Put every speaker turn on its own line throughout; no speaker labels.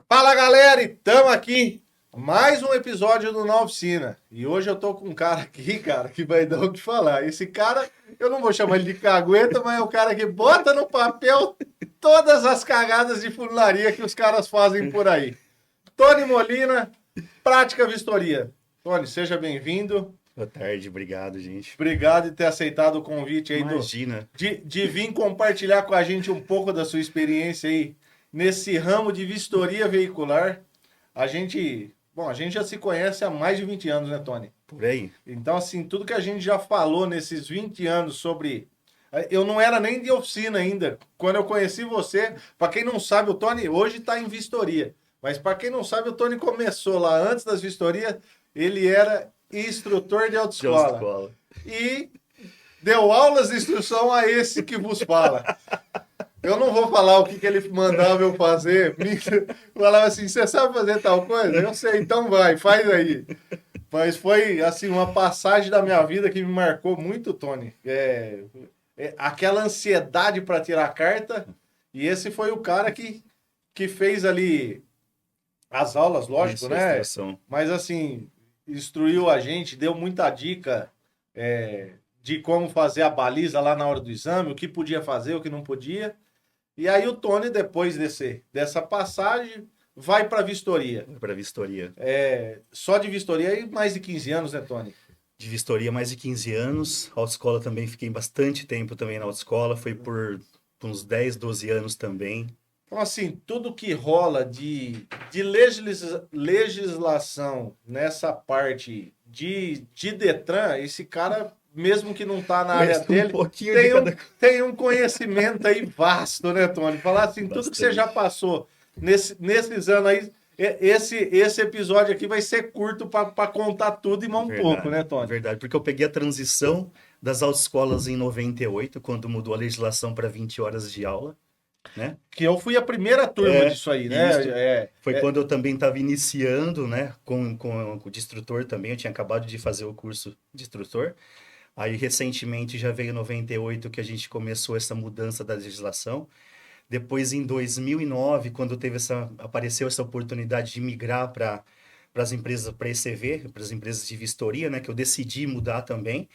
Fala galera, e tamo aqui. Mais um episódio do Na Oficina. E hoje eu tô com um cara aqui, cara, que vai dar o que falar. Esse cara, eu não vou chamar ele de cagueta, mas é o cara que bota no papel todas as cagadas de funilaria que os caras fazem por aí. Tony Molina, Prática Vistoria. Tony, seja bem-vindo.
Boa tarde, obrigado, gente.
Obrigado por ter aceitado o convite aí
Imagina.
de vir compartilhar com a gente um pouco da sua experiência aí nesse ramo de vistoria veicular. A gente já se conhece há mais de 20 anos, né, Tony?
Por aí.
Então, assim, tudo que a gente já falou nesses 20 anos sobre... Eu não era nem de oficina ainda. Quando eu conheci você, para quem não sabe, o Tony hoje está em vistoria. Mas para quem não sabe, o Tony começou lá antes das vistorias, ele era instrutor de autoescola. E deu aulas de instrução a esse que vos fala. Eu não vou falar o que ele mandava eu fazer. Falava assim, você sabe fazer tal coisa? Eu sei, então vai, faz aí. Mas foi, assim, uma passagem da minha vida que me marcou muito, Tony. Aquela ansiedade para tirar a carta. E esse foi o cara que fez ali as aulas, lógico,
Isso,
né?
instrução.
Mas, assim, instruiu a gente, deu muita dica de como fazer a baliza lá na hora do exame, o que podia fazer, o que não podia. E aí o Tony, depois dessa passagem, vai para vistoria.
Para vistoria.
Só de vistoria aí mais de 15 anos, né, Tony?
De vistoria, mais de 15 anos. Autoescola também, fiquei bastante tempo também na autoescola. Foi por uns 10, 12 anos também.
Então, assim, tudo que rola de legislação nessa parte de Detran, esse cara, mesmo que não tá na área dele, tem um conhecimento aí vasto, né, Tony? Falar assim,
Bastante.
tudo que você já passou nesses anos aí, esse episódio aqui vai ser curto para contar tudo e mais um pouco, né, Tony?
Verdade, porque eu peguei a transição das autoescolas em 98, quando mudou a legislação para 20 horas de aula. Né?
Que eu fui a primeira turma disso aí, né?
Foi quando eu também estava iniciando, né? Com de instrutor também. Eu tinha acabado de fazer o curso de instrutor. Aí, recentemente, já veio 98 que a gente começou essa mudança da legislação. Depois, em 2009, quando apareceu essa oportunidade de migrar para as empresas, para a ECV, para as empresas de vistoria, né? Que eu decidi mudar também.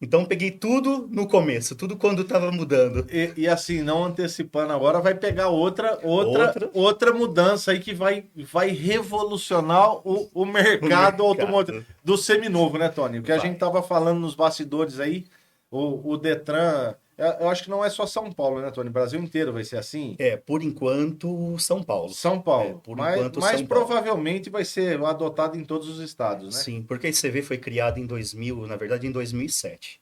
Então, peguei tudo no começo, tudo quando estava mudando.
E assim, não antecipando agora, vai pegar outra mudança aí que vai revolucionar o mercado automotivo do seminovo, né, Tony? O que a gente estava falando nos bastidores aí, o Detran, eu acho que não é só São Paulo, né, Tony? O Brasil inteiro vai ser assim?
Por enquanto, São Paulo.
São Paulo. Mas
São Paulo.
Provavelmente vai ser adotado em todos os estados, né?
Sim, porque a ICV foi criada em 2000, na verdade em 2007.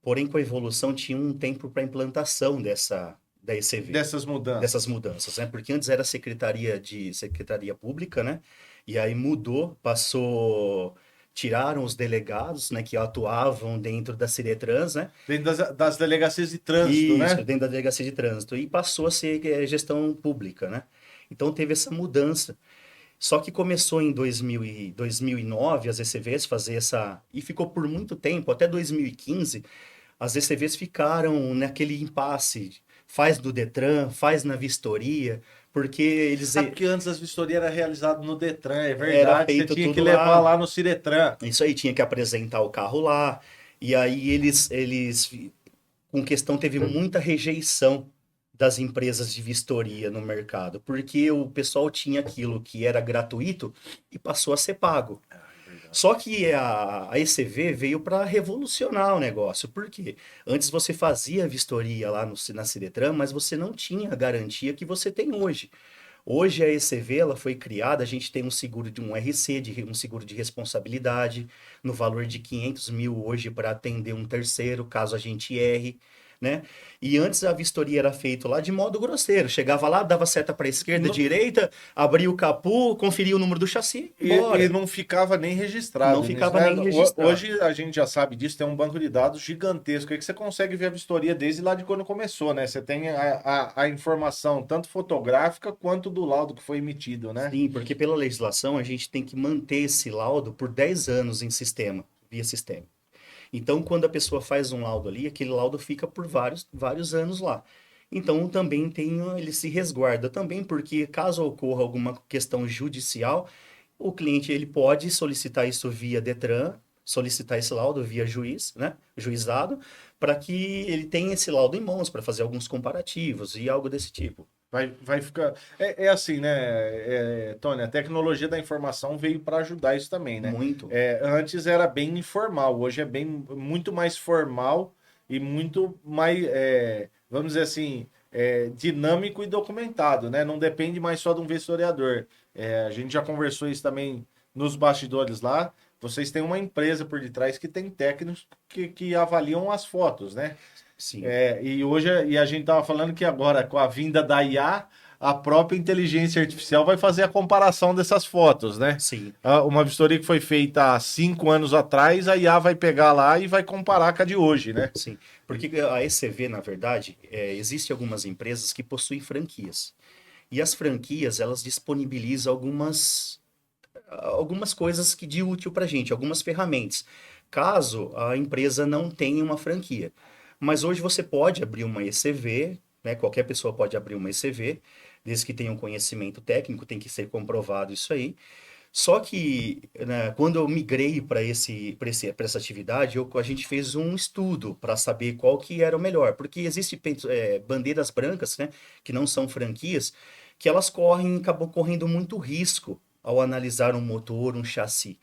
Porém, com a evolução, tinha um tempo para implantação da ECV.
Dessas mudanças.
Né? Porque antes era Secretaria Pública, né? E aí mudou, tiraram os delegados, né, que atuavam dentro da Ciretrans, né?
Dentro das delegacias de trânsito, né?
Dentro da delegacia de trânsito. E passou a ser gestão pública, né? Então teve essa mudança. Só que começou em 2009 as ECVs fazer e ficou por muito tempo, até 2015, as ECVs ficaram naquele impasse. Faz do Detran, faz na vistoria, porque eles...
Porque antes as vistorias eram realizadas no Detran, é verdade,
você
tinha que levar lá no Ciretran.
Isso aí, tinha que apresentar o carro lá, e aí eles com questão, teve muita rejeição das empresas de vistoria no mercado, porque o pessoal tinha aquilo que era gratuito e passou a ser pago. Só que a ECV veio para revolucionar o negócio, porque antes você fazia vistoria lá na Ciretran, mas você não tinha a garantia que você tem hoje. Hoje a ECV ela foi criada, a gente tem um seguro de um RC, um seguro de responsabilidade, no valor de 500 mil hoje para atender um terceiro, caso a gente erre. Né? E antes a vistoria era feita lá de modo grosseiro. Chegava lá, dava seta para a esquerda, direita, abria o capô, conferia o número do chassi,
e não ficava nem registrado.
Não ficava nem registrado.
Hoje a gente já sabe disso, tem um banco de dados gigantesco aí que você consegue ver a vistoria desde lá de quando começou, né? Você tem a informação tanto fotográfica quanto do laudo que foi emitido, né?
Sim, porque pela legislação a gente tem que manter esse laudo por 10 anos em sistema, via sistema. Então, quando a pessoa faz um laudo ali, aquele laudo fica por vários anos lá. Então também tem, ele se resguarda também, porque caso ocorra alguma questão judicial, o cliente ele pode solicitar isso via Detran, solicitar esse laudo via juiz, né, juizado, para que ele tenha esse laudo em mãos para fazer alguns comparativos e algo desse tipo.
Vai ficar. É assim, né, Tony? A tecnologia da informação veio para ajudar isso também, né?
Muito.
Antes era bem informal, hoje é bem muito mais formal e muito mais, vamos dizer assim, dinâmico e documentado, né? Não depende mais só de um vistoriador. A gente já conversou isso também nos bastidores lá. Vocês têm uma empresa por detrás que tem técnicos que avaliam as fotos, né?
Sim,
E hoje a gente estava falando que agora, com a vinda da IA, a própria inteligência artificial vai fazer a comparação dessas fotos, né?
sim,
Uma vistoria que foi feita há 5 anos atrás, a IA vai pegar lá e vai comparar com a de hoje, né?
sim. Porque a ECV, na verdade, existe algumas empresas que possuem franquias. E as franquias, elas disponibilizam algumas coisas que de útil para gente, algumas ferramentas, caso a empresa não tenha uma franquia. Mas hoje você pode abrir uma ECV, né? Qualquer pessoa pode abrir uma ECV, desde que tenha um conhecimento técnico, tem que ser comprovado isso aí. Só que, né, quando eu migrei para essa atividade, a gente fez um estudo para saber qual que era o melhor, porque existem bandeiras brancas, né, que não são franquias, que elas acabam correndo muito risco ao analisar um motor, um chassi,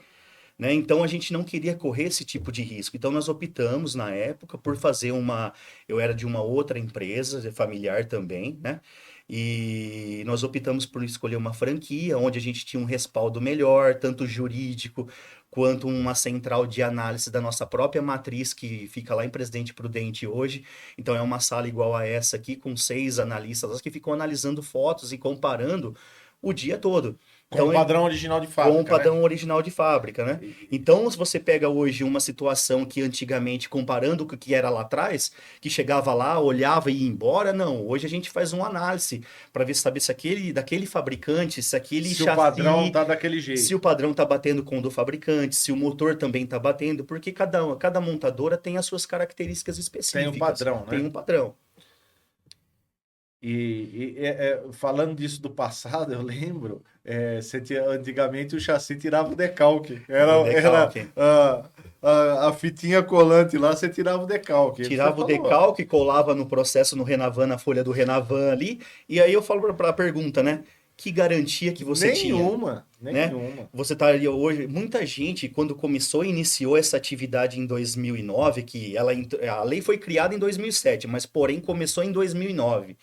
né? Então a gente não queria correr esse tipo de risco. Então nós optamos na época por fazer uma. Eu era de uma outra empresa, familiar também, né? E nós optamos por escolher uma franquia onde a gente tinha um respaldo melhor, tanto jurídico quanto uma central de análise da nossa própria matriz, que fica lá em Presidente Prudente hoje. Então é uma sala igual a essa aqui, com 6 analistas que ficam analisando fotos e comparando o dia todo.
Com o
Então,
padrão original de
com o
fábrica, né?
padrão original de fábrica, né? Então, se você pega hoje uma situação que antigamente, comparando com o que era lá atrás, que chegava lá, olhava e ia embora, não. Hoje a gente faz uma análise para ver saber se daquele fabricante, se aquele
Se o padrão
chassi,
tá daquele
se o
jeito.
padrão tá batendo com o do fabricante, se o motor também tá batendo, porque cada montadora tem as suas características
Tem um
específicas,
padrão,
tem
né?
um padrão.
Falando disso do passado, eu lembro, antigamente o chassi tirava o decalque. Era,
O
era
decalque.
a fitinha colante lá, você tirava o decalque. Você
Tirava o
falou,
decalque, colava no processo no Renavan, na folha do Renavan ali, e aí eu falo para a pergunta, né? Que garantia que você tinha,
nenhuma,
né?
nenhuma.
Você tá ali hoje, muita gente quando começou, iniciou essa atividade em 2009, que a lei foi criada em 2007, mas porém começou em 2009,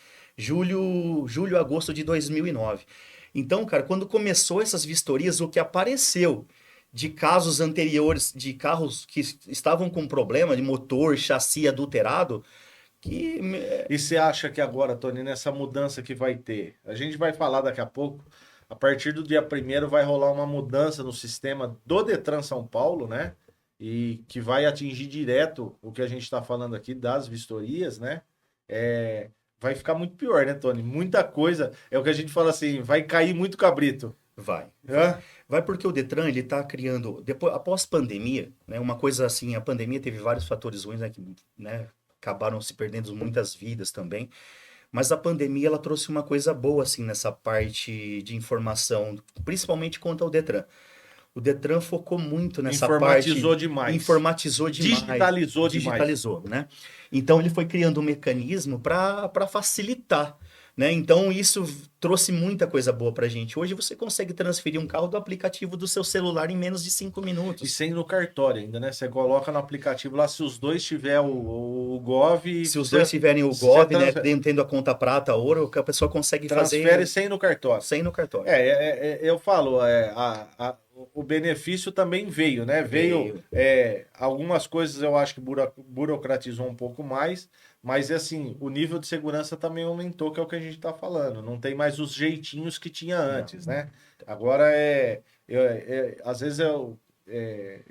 agosto de 2009. Então, cara, quando começou essas vistorias, o que apareceu de casos anteriores de carros que estavam com problema de motor, chassi adulterado, que
E você acha que agora, Tony, nessa mudança que vai ter, a gente vai falar daqui a pouco, a partir do dia 1º vai rolar uma mudança no sistema do Detran São Paulo, né? E que vai atingir direto o que a gente está falando aqui das vistorias, né? Vai ficar muito pior, né, Tony? Muita coisa, é o que a gente fala assim, vai cair muito cabrito.
vai.
Hã?
Vai porque o Detran ele está criando, depois, após pandemia, né, uma coisa assim, a pandemia teve vários fatores ruins, né, que, né, acabaram se perdendo muitas vidas também, mas a pandemia ela trouxe uma coisa boa assim nessa parte de informação, principalmente quanto ao Detran. O Detran focou muito nessa
Informatizou
parte,
demais.
informatizou demais,
Digitalizou demais.
digitalizou, né? Então ele foi criando um mecanismo para facilitar, né? Então isso trouxe muita coisa boa pra gente. Hoje você consegue transferir um carro do aplicativo do seu celular em menos de 5
E
minutos.
sem ir no cartório ainda, né? Você coloca no aplicativo lá, se os dois tiver o Gov,
Se os dois tiverem o
você
Gov, né, tendo a conta prata, ouro, que a pessoa consegue
transfere
fazer
sem ir no cartório.
sem ir no cartório.
Eu falo, o benefício também veio, né? Veio
Veio.
algumas coisas eu acho que burocratizou um pouco mais, mas assim, o nível de segurança também aumentou, que é o que a gente está falando. Não tem mais os jeitinhos que tinha
Não.
antes, né? Agora às vezes eu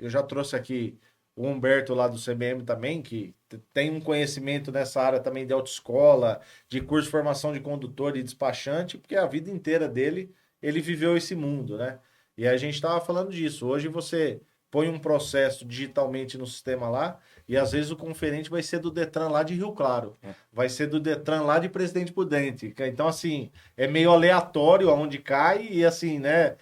já trouxe aqui o Humberto lá do CBM também, que tem um conhecimento nessa área também de autoescola, de curso de formação de condutor e despachante, porque a vida inteira dele ele viveu esse mundo, né? E a gente estava falando disso. Hoje você põe um processo digitalmente no sistema lá, e às vezes o conferente vai ser do Detran lá de Rio Claro, vai ser do Detran lá de Presidente Prudente. Então, assim, é meio aleatório aonde cai, e assim, né?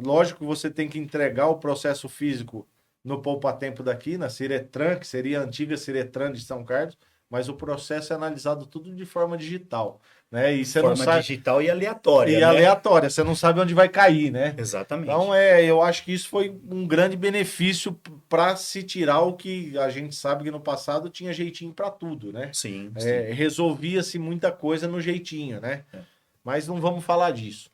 Lógico que você tem que entregar o processo físico no poupa-tempo daqui, na Ciretran, que seria a antiga Ciretran de São Carlos, mas o processo é analisado tudo de forma digital, né? E você não
Forma
sabe.
digital e aleatória,
E
né?
aleatória, você não sabe onde vai cair, né? Então,
Exatamente.
eu acho que isso foi um grande benefício para se tirar o que a gente sabe que no passado tinha jeitinho para tudo, né?
Sim, sim.
Resolvia-se muita coisa no jeitinho, né?
É.
Mas não vamos falar disso.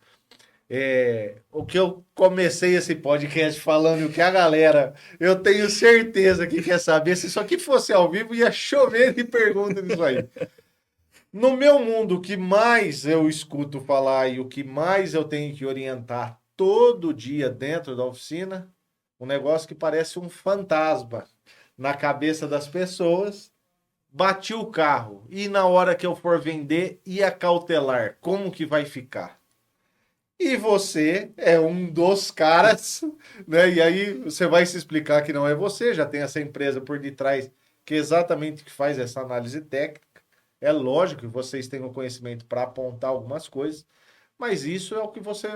O que eu comecei esse podcast falando e o que a galera, eu tenho certeza que quer saber, se isso aqui fosse ao vivo, ia chover de pergunta nisso aí. No meu mundo, o que mais eu escuto falar e o que mais eu tenho que orientar todo dia dentro da oficina, um negócio que parece um fantasma na cabeça das pessoas. Bati o carro e na hora que eu for vender e a cautelar, como que vai ficar? E você é um dos caras, né? E aí você vai se explicar que não é você, já tem essa empresa por detrás que é exatamente que faz essa análise técnica. É lógico que vocês têm o conhecimento para apontar algumas coisas, mas isso é o que você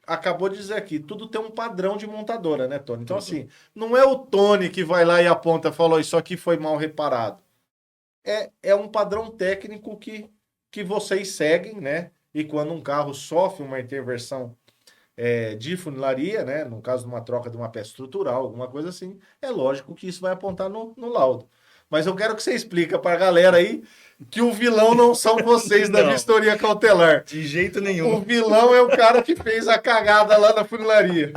acabou de dizer aqui. Tudo tem um padrão de montadora, né, Tony? Então,
Tudo.
assim, não é o Tony que vai lá e aponta, falou, isso aqui foi mal reparado. É um padrão técnico que vocês seguem, né? E quando um carro sofre uma intervenção de funilaria, né? No caso de uma troca de uma peça estrutural, alguma coisa assim, é lógico que isso vai apontar no laudo. Mas eu quero que você explique para a galera aí que o vilão não são vocês da
Não,
vistoria cautelar.
de jeito
O
nenhum.
vilão é o cara que fez a cagada lá na funilaria.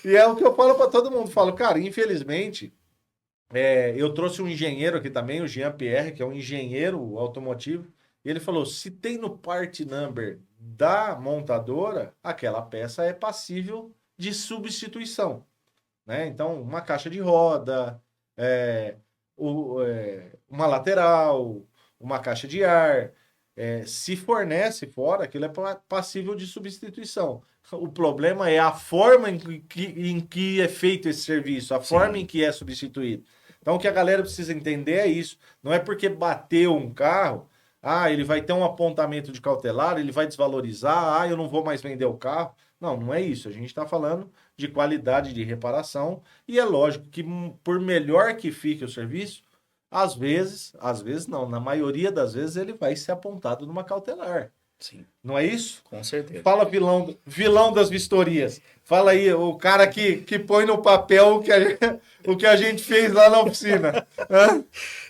E é o que eu falo para todo mundo. Falo, cara, infelizmente, eu trouxe um engenheiro aqui também, o Jean Pierre, que é um engenheiro automotivo, e ele falou: se tem no part number da montadora, aquela peça é passível de substituição, né? Então, uma caixa de roda, é, uma lateral, uma caixa de ar, se fornece fora, aquilo é passível de substituição. O problema é a forma em que é feito esse serviço, a forma em
Sim,
que é substituído. Então, o que a galera precisa entender é isso. Não é porque bateu um carro, ele vai ter um apontamento de cautelar, ele vai desvalorizar, eu não vou mais vender o carro. Não, não é isso. A gente está falando de qualidade de reparação e é lógico que por melhor que fique o serviço, às vezes não, na maioria das vezes ele vai ser apontado numa cautelar.
sim,
Não é isso?
com certeza.
Fala vilão das vistorias. Fala aí, o cara que põe no papel o que a gente fez lá na oficina. Hã?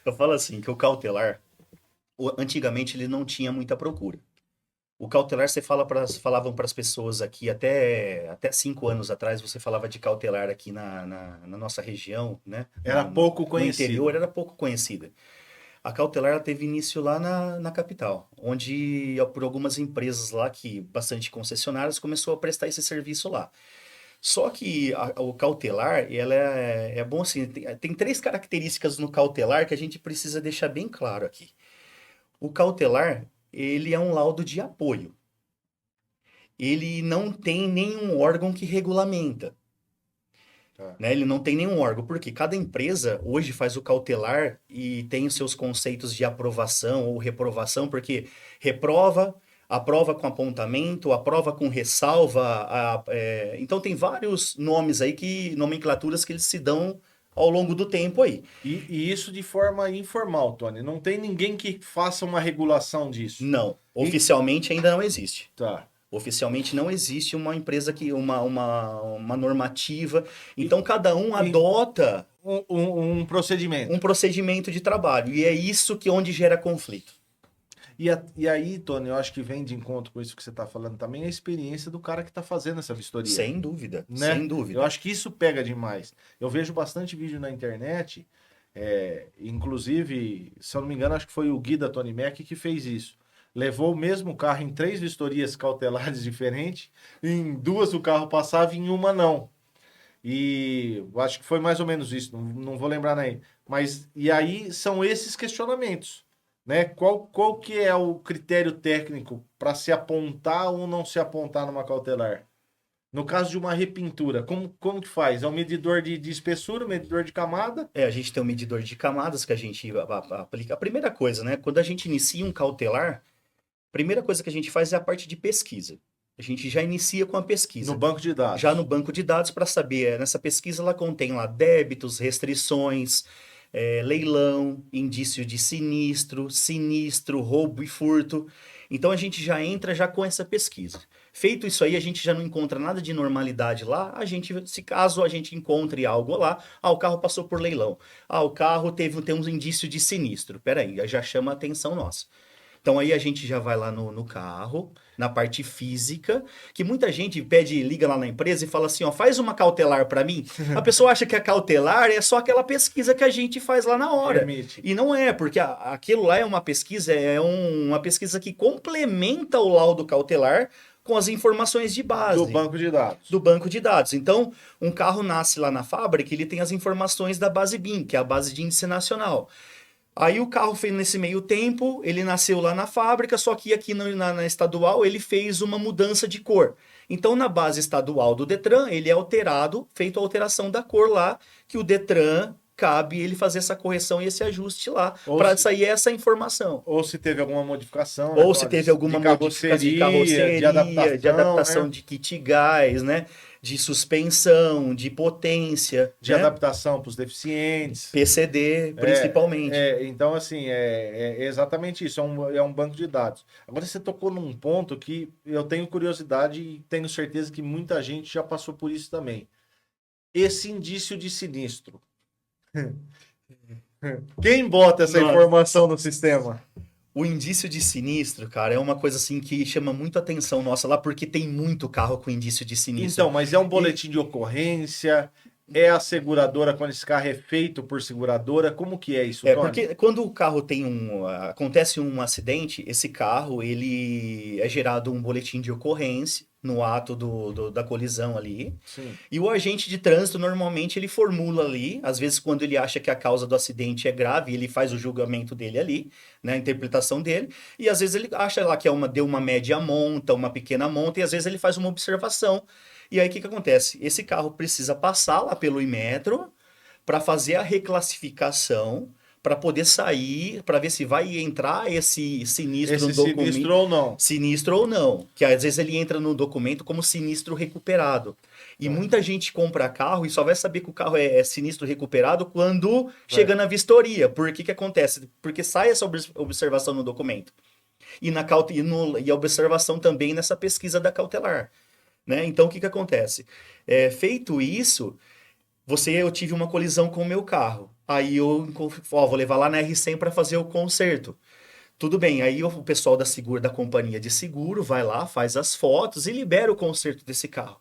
Eu falo assim, que o cautelar, antigamente ele não tinha muita procura. O cautelar, falavam para as pessoas aqui, até 5 anos atrás, você falava de cautelar aqui na nossa região, né?
Era pouco
No interior,
conhecido.
era pouco conhecida. A cautelar ela teve início lá na capital, onde por algumas empresas lá, que bastante concessionárias, começou a prestar esse serviço lá. Só que o cautelar, ela é bom assim, tem três características no cautelar que a gente precisa deixar bem claro aqui. O cautelar, ele é um laudo de apoio. Ele não tem nenhum órgão que regulamenta,
Tá.
né? Ele não tem nenhum órgão, porque cada empresa hoje faz o cautelar e tem os seus conceitos de aprovação ou reprovação, porque reprova, aprova com apontamento, aprova com ressalva, então tem vários nomes aí, nomenclaturas que eles se dão ao longo do tempo aí.
E isso de forma informal, Tony. Não tem ninguém que faça uma regulação disso.
Não,
E-
oficialmente ainda não existe.
tá.
Oficialmente não existe uma empresa que uma normativa.
E,
Então cada um
e
adota
um
um
procedimento.
procedimento de trabalho. E é isso que onde gera conflito.
E aí, Tony, eu acho que vem de encontro com isso que você está falando também, a experiência do cara que está fazendo essa vistoria,
Sem dúvida,
né?
sem
Eu
dúvida.
acho que isso pega demais. Eu vejo bastante vídeo na internet, inclusive, se eu não me engano, acho que foi o Gui da Tony Mac que fez isso. Levou o mesmo carro em 3 vistorias cautelares diferentes, em 2 o carro passava e em uma não. E eu acho que foi mais ou menos isso, não vou lembrar nem. Mas, e aí são esses questionamentos, né? Qual que é o critério técnico para se apontar ou não se apontar numa cautelar? No caso de uma repintura, como que faz? É um medidor de espessura, um medidor de camada?
A gente tem um medidor de camadas que a gente aplica. A primeira coisa, né? Quando a gente inicia um cautelar, a primeira coisa que a gente faz é a parte de pesquisa. A gente já inicia com a pesquisa.
No banco de
Já
dados.
no banco de dados para saber, nessa pesquisa ela contém lá débitos, restrições, leilão, indício de sinistro, sinistro, roubo e furto. Então a gente já entra já com essa pesquisa. Feito isso aí, a gente já não encontra nada de normalidade lá. A gente, se caso a gente encontre algo lá, o carro passou por leilão. O carro tem um indício de sinistro. Peraí, já chama a atenção nossa. Então aí a gente já vai lá no carro, na parte física, que muita gente liga lá na empresa e fala assim, ó, faz uma cautelar para mim. A pessoa acha que a cautelar é só aquela pesquisa que a gente faz lá na hora.
Permite.
E não é, porque aquilo lá é uma pesquisa, uma pesquisa que complementa o laudo cautelar com as informações de base.
Do banco de dados.
Do banco de dados. Então, um carro nasce lá na fábrica, ele tem as informações da base BIM, que é a base de índice nacional. Aí o carro fez nesse meio tempo, ele nasceu lá na fábrica, só que aqui na estadual ele fez uma mudança de cor. Então na base estadual do Detran, ele é feito a alteração da cor lá, que o Detran cabe ele fazer essa correção e esse ajuste lá, para sair essa informação.
Ou se teve alguma modificação.
Ou se teve alguma modificação de carroceria, de adaptação, né? De kit gás, né? De suspensão, de potência.
De
né?
adaptação para os deficientes.
PCD, principalmente.
Então, assim, é exatamente isso. É um banco de dados. Agora, você tocou num ponto que eu tenho curiosidade e tenho certeza que muita gente já passou por isso também. Esse indício de sinistro. Quem bota essa informação no sistema?
O indício de sinistro, cara, é uma coisa assim que chama muito a atenção nossa lá, porque tem muito carro com indício de sinistro.
Então, mas é um boletim de ocorrência? É a seguradora, quando esse carro é feito por seguradora? Como que é isso, Tony?
Porque quando o carro acontece um acidente, esse carro, ele é gerado um boletim de ocorrência no ato da colisão ali.
Sim.
E o agente de trânsito, normalmente, ele formula ali, às vezes quando ele acha que a causa do acidente é grave, ele faz o julgamento dele ali, né, a interpretação dele, e às vezes ele acha lá que deu uma média monta, uma pequena monta, e às vezes ele faz uma observação. E aí o que acontece? Esse carro precisa passar lá pelo Inmetro para fazer a reclassificação, para poder sair, para ver se vai entrar esse sinistro no documento.
Sinistro ou não.
Sinistro ou não. Que às vezes ele entra no documento como sinistro recuperado. E muita gente compra carro e só vai saber que o carro é sinistro recuperado quando chega na vistoria. Por que acontece? Porque sai essa observação no documento. E a observação também nessa pesquisa da cautelar. Né? Então, o que acontece? Feito isso, eu tive uma colisão com o meu carro. Aí eu vou levar lá na R100 para fazer o conserto. Tudo bem, aí o pessoal da companhia de seguro vai lá, faz as fotos e libera o conserto desse carro.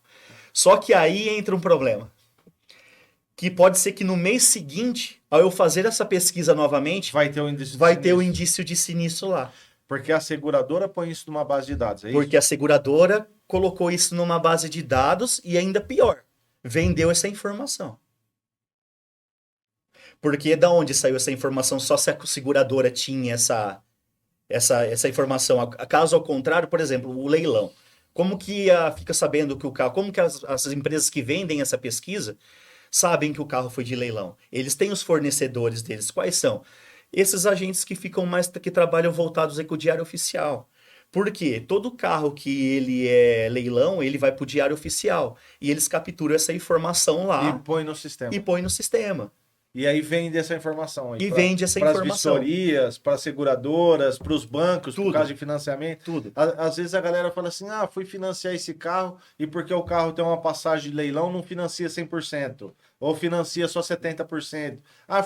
Só que aí entra um problema. Que pode ser que no mês seguinte, ao eu fazer essa pesquisa novamente,
vai ter o
indício de sinistro lá.
Porque a seguradora põe isso numa base de dados, é isso?
Porque a seguradora colocou isso numa base de dados e ainda pior, vendeu essa informação. Porque da onde saiu essa informação? Só se a seguradora tinha essa informação. Caso ao contrário, por exemplo, o leilão. Como que fica sabendo que o carro... Como que as empresas que vendem essa pesquisa sabem que o carro foi de leilão? Eles têm os fornecedores deles. Quais são? Esses agentes que que trabalham voltados com o diário oficial. Por quê? Todo carro que ele é leilão, ele vai para o diário oficial. E eles capturam essa informação lá.
E põe no sistema. E aí vende essa informação aí.
Vende essa informação.
Para as vistorias, para as seguradoras, para os bancos, por causa de financiamento.
Tudo.
Às vezes a galera fala assim, fui financiar esse carro e porque o carro tem uma passagem de leilão, não financia 100%. Ou financia só 70%.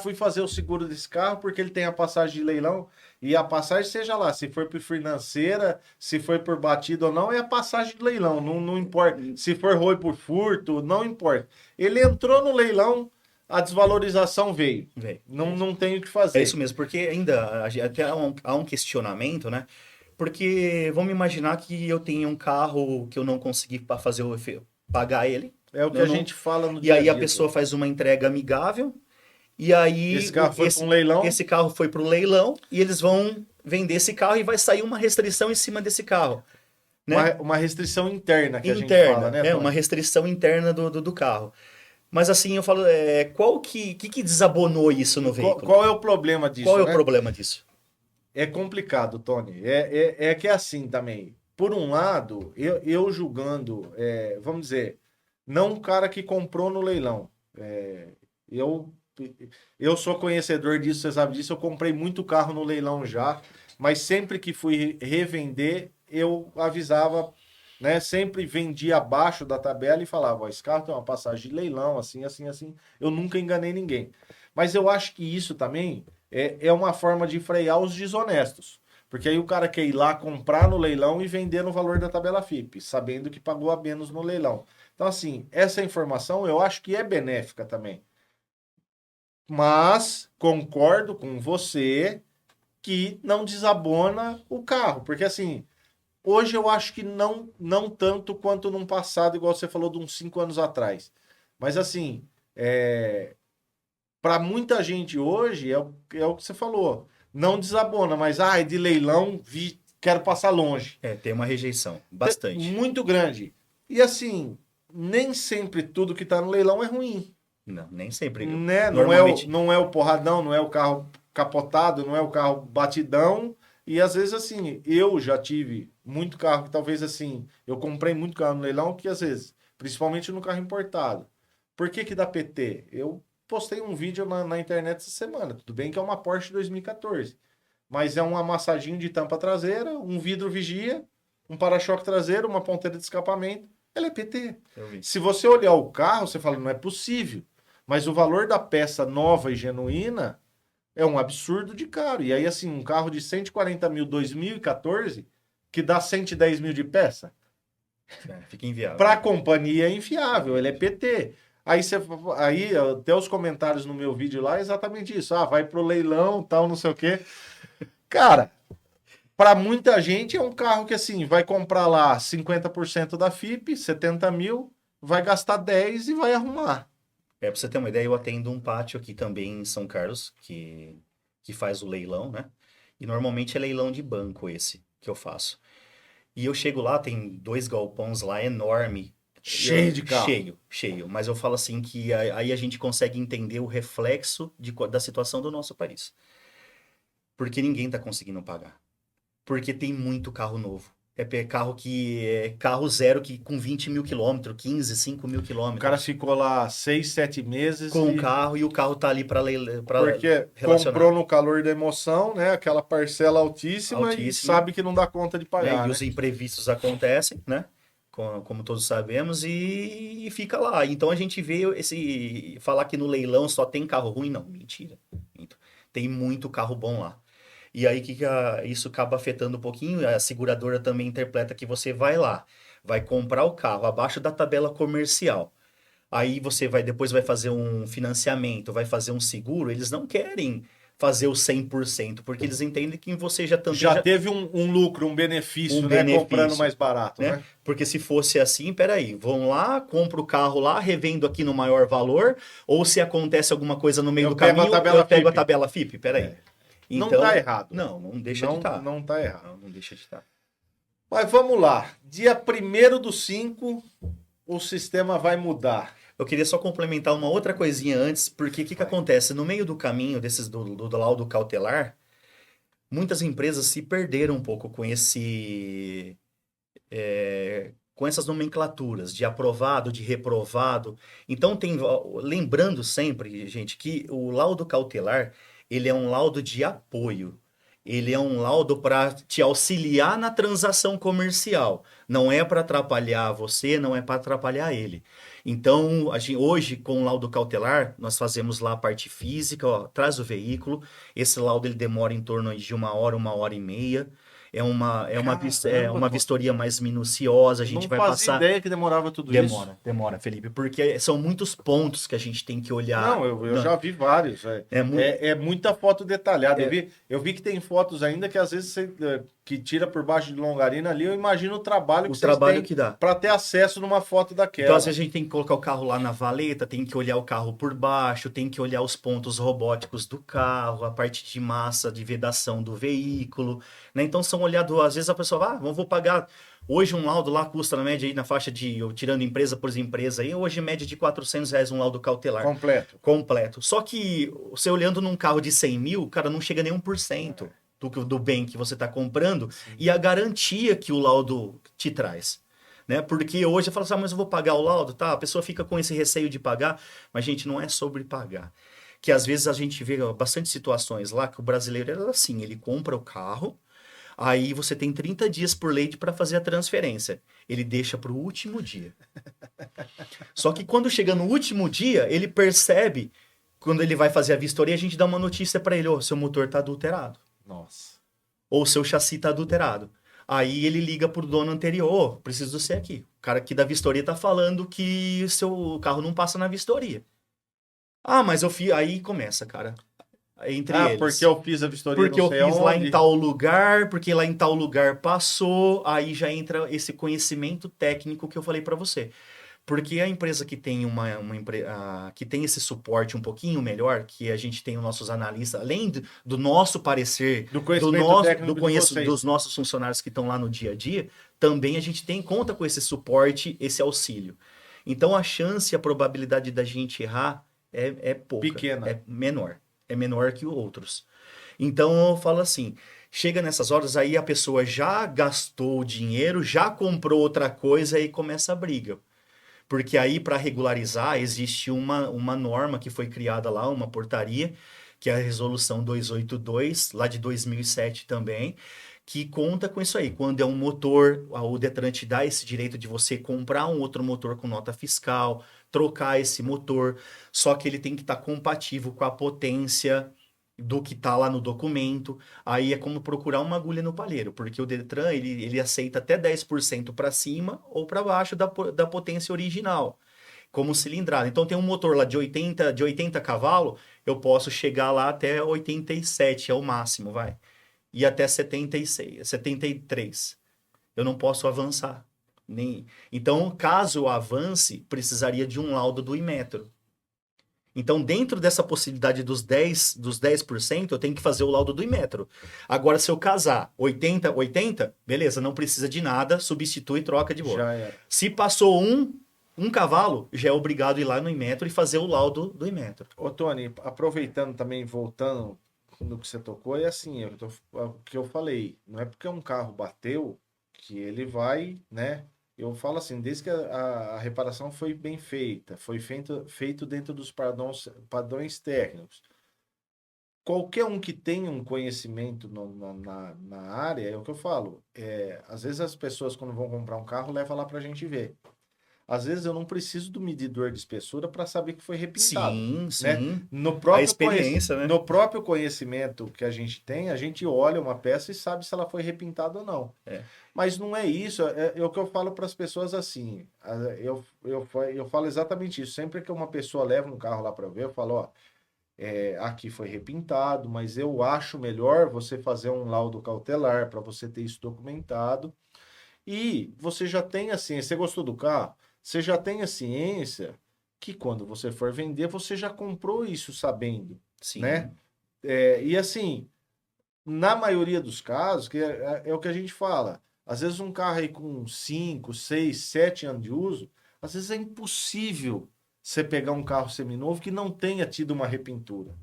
Fui fazer o seguro desse carro porque ele tem a passagem de leilão. E a passagem, seja lá, se for por financeira, se for por batida ou não, é a passagem de leilão. Não importa. Se for roubo por furto, não importa. Ele entrou no leilão, a desvalorização veio. Não tem o que fazer.
É isso mesmo, porque ainda até há um questionamento, né? Porque vamos imaginar que eu tenho um carro que eu não consegui pagar ele.
É o que a gente fala no
dia a dia. E aí a pessoa faz uma entrega amigável. E aí
esse carro foi para um leilão.
Esse carro foi para o leilão e eles vão vender esse carro e vai sair uma restrição em cima desse carro. né?
Uma restrição interna que a gente
Interna,
fala, né,
é
Tony?
uma restrição interna do carro. Mas assim, eu falo, qual que desabonou isso no veículo?
Qual é o problema
Qual
disso,
é o
né?
problema disso?
É complicado, Tony. É que é assim também. Por um lado, eu julgando, vamos dizer, não um cara que comprou no leilão. É, eu, eu sou conhecedor disso, você sabe disso. Eu comprei muito carro no leilão já, mas sempre que fui revender, eu avisava, né? Sempre vendia abaixo da tabela e falava: ó, esse carro tem uma passagem de leilão, assim, assim, assim. Eu nunca enganei ninguém. Mas eu acho que isso também é uma forma de frear os desonestos. Porque aí o cara quer ir lá comprar no leilão e vender no valor da tabela FIP, sabendo que pagou a menos no leilão. Então, assim, essa informação eu acho que é benéfica também. Mas concordo com você que não desabona o carro. Porque, assim, hoje eu acho que não tanto quanto num passado, igual você falou de uns 5 anos atrás. Mas, assim, para muita gente hoje, é o que você falou. Não desabona, mas é de leilão, quero passar longe.
Tem uma rejeição, bastante.
Muito grande. E assim, nem sempre tudo que está no leilão é ruim.
Não, nem sempre.
Né?
Normalmente,
Não é o porradão, não é o carro capotado, não é o carro batidão. E às vezes, assim, eu já tive muito carro que talvez assim, eu comprei muito carro no leilão que às vezes, principalmente no carro importado. Por que que dá PT? Eu postei um vídeo na internet essa semana. Tudo bem que é uma Porsche 2014, mas é um amassadinho de tampa traseira, um vidro vigia, um para-choque traseiro, uma ponteira de escapamento. Ela é PT.
eu vi.
Se você olhar o carro, você fala, não é possível. Mas o valor da peça nova e genuína é um absurdo de caro. E aí, assim, um carro de 140 mil 2014, que dá 110 mil de peça,
Fica inviável.
para a companhia é infiável, ele é PT. Aí até os comentários no meu vídeo lá é exatamente isso. Vai pro leilão, tal, não sei o quê. Cara, para muita gente é um carro que assim, vai comprar lá 50% da FIP, 70 mil, vai gastar 10 e vai arrumar.
Pra você ter uma ideia, eu atendo um pátio aqui também em São Carlos, que faz o leilão, né? E normalmente é leilão de banco esse que eu faço. E eu chego lá, tem 2 galpões lá enorme.
Cheio de carro.
Cheio. Mas eu falo assim que aí a gente consegue entender o reflexo da situação do nosso país. Porque ninguém tá conseguindo pagar. Porque tem muito carro novo. Carro zero que com 20 mil quilômetros, 15, 5 mil
O
quilômetros.
cara ficou lá 6, 7 meses
Com o carro e o carro tá ali para
porque
relacionar.
comprou no calor da emoção, né? Aquela parcela altíssima e
Altíssima.
sabe que não dá conta de
Né?
pagar,
E
né?
os imprevistos acontecem, né? Como todos sabemos, e fica lá. Então a gente vê falar que no leilão só tem carro ruim, não, mentira. Tem muito carro bom lá. E aí isso acaba afetando um pouquinho, a seguradora também interpreta que você vai lá, vai comprar o carro abaixo da tabela comercial. Aí depois vai fazer um financiamento, vai fazer um seguro, eles não querem fazer o 100%, porque eles entendem que você
Já teve um lucro, um benefício,
um
né? Comprando
benefício,
mais barato,
né?
né?
Porque se fosse assim, peraí, vão lá, compro o carro lá, revendo aqui no maior valor, ou se acontece alguma coisa no meio do caminho, eu pego a tabela FIP, peraí.
Não
Então,
tá errado.
não deixa de estar.
Não tá errado.
Não deixa de estar.
Mas vamos lá. Dia 1º do 5, o sistema vai mudar.
Eu queria só complementar uma outra coisinha antes, porque o que acontece? No meio do caminho do laudo cautelar, muitas empresas se perderam um pouco com com essas nomenclaturas de aprovado, de reprovado. Então, lembrando sempre, gente, que o laudo cautelar, ele é um laudo de apoio. Ele é um laudo para te auxiliar na transação comercial. Não é para atrapalhar você, não é para atrapalhar ele. Então, hoje, com o laudo cautelar, nós fazemos lá a parte física, ó, traz o veículo. Esse laudo ele demora em torno de 1 hora e meia. É uma vistoria mais minuciosa, a gente vai
fazia
passar...
ideia que demorava tudo isso.
Demora, Felipe, porque são muitos pontos que a gente tem que olhar.
Não, eu já vi vários. É muita foto detalhada. Eu vi que tem fotos ainda que às vezes que tira por baixo de longarina ali, eu imagino o trabalho que
O
vocês
trabalho
têm
que dá.
para ter acesso numa foto daquela.
Então, às vezes, a gente tem que colocar o carro lá na valeta, tem que olhar o carro por baixo, tem que olhar os pontos robóticos do carro, a parte de massa, de vedação do veículo, né? Então, são olhados, às vezes a pessoa vai, vou pagar. Hoje um laudo lá custa na média aí na faixa de, eu tirando empresa por empresa, aí, hoje média de R$ 400 um laudo cautelar.
Completo.
Completo. Só que você olhando num carro de 100 mil, cara, não chega nem 1% do bem que você está comprando e a garantia que o laudo te traz. Né? Porque hoje eu falo assim, mas eu vou pagar o laudo, tá? A pessoa fica com esse receio de pagar, mas, gente, não é sobre pagar. Que às vezes a gente vê bastante situações lá que o brasileiro era assim, ele compra o carro, aí você tem 30 dias por lei para fazer a transferência. Ele deixa para o último dia. Só que quando chega no último dia, ele percebe, quando ele vai fazer a vistoria, a gente dá uma notícia para ele, seu motor tá adulterado.
Nossa.
Ou seu chassi tá adulterado. Aí ele liga pro dono anterior, preciso ser aqui. O cara aqui da vistoria tá falando que seu carro não passa na vistoria. Ah, mas eu fiz... Aí começa, cara. Entre eles.
Porque eu fiz a vistoria
porque eu
não sei
fiz lá
aonde.
em tal lugar, porque lá em tal lugar passou, aí já entra esse conhecimento técnico que eu falei para você. Porque a empresa que tem que tem esse suporte um pouquinho melhor, que a gente tem os nossos analistas, além do nosso parecer,
Do conhecimento técnico de vocês.
dos nossos funcionários que estão lá no dia a dia, também a gente conta com esse suporte, esse auxílio. Então a chance, a probabilidade da gente errar é pouca.
Pequena.
É menor. É menor que outros. Então eu falo assim, chega nessas horas aí a pessoa já gastou o dinheiro, já comprou outra coisa e começa a briga. Porque aí, para regularizar, existe uma norma que foi criada lá, uma portaria, que é a Resolução 282, lá de 2007 também, que conta com isso aí. Quando é um motor, o Detran te dá esse direito de você comprar um outro motor com nota fiscal, trocar esse motor, só que ele tem que estar compatível com a potência do que está lá no documento. Aí é como procurar uma agulha no palheiro, porque o Detran ele aceita até 10% para cima ou para baixo da potência original, como cilindrada. Então tem um motor lá de 80 cavalos, eu posso chegar lá até 87, é o máximo, vai. E até 76, 73. Eu não posso avançar. Então, caso eu avance, precisaria de um laudo do Inmetro. Então, dentro dessa possibilidade dos 10%, eu tenho que fazer o laudo do Inmetro. Agora, se eu casar 80, beleza, não precisa de nada, substitui e troca de boa.
Já era.
Se passou um cavalo, já é obrigado a ir lá no Inmetro e fazer o laudo do Inmetro.
Ô, Tony, aproveitando também, voltando no que você tocou, é assim, o que eu falei, não é porque um carro bateu que ele vai, né? Eu falo assim, desde que a reparação foi bem feita, foi feito dentro dos padrões técnicos. Qualquer um que tenha um conhecimento na área, é o que eu falo. Às vezes as pessoas, quando vão comprar um carro, levam lá para a gente ver. Às vezes eu não preciso do medidor de espessura para saber que foi repintado.
Sim,
Né?
sim.
No próprio
A experiência, né?
No próprio conhecimento que a gente olha uma peça e sabe se ela foi repintada ou não. Mas não é isso. É o que eu falo para as pessoas assim. Eu falo exatamente isso. Sempre que uma pessoa leva um carro lá para ver, eu falo, ó, aqui foi repintado, mas eu acho melhor você fazer um laudo cautelar para você ter isso documentado. E você já tem a ciência. Você gostou do carro? Você já tem a ciência que quando você for vender, você já comprou isso sabendo,
Sim.
né? E assim, na maioria dos casos, que é o que a gente fala, às vezes um carro aí com 5, 6, 7 anos de uso, às vezes é impossível você pegar um carro seminovo que não tenha tido uma repintura,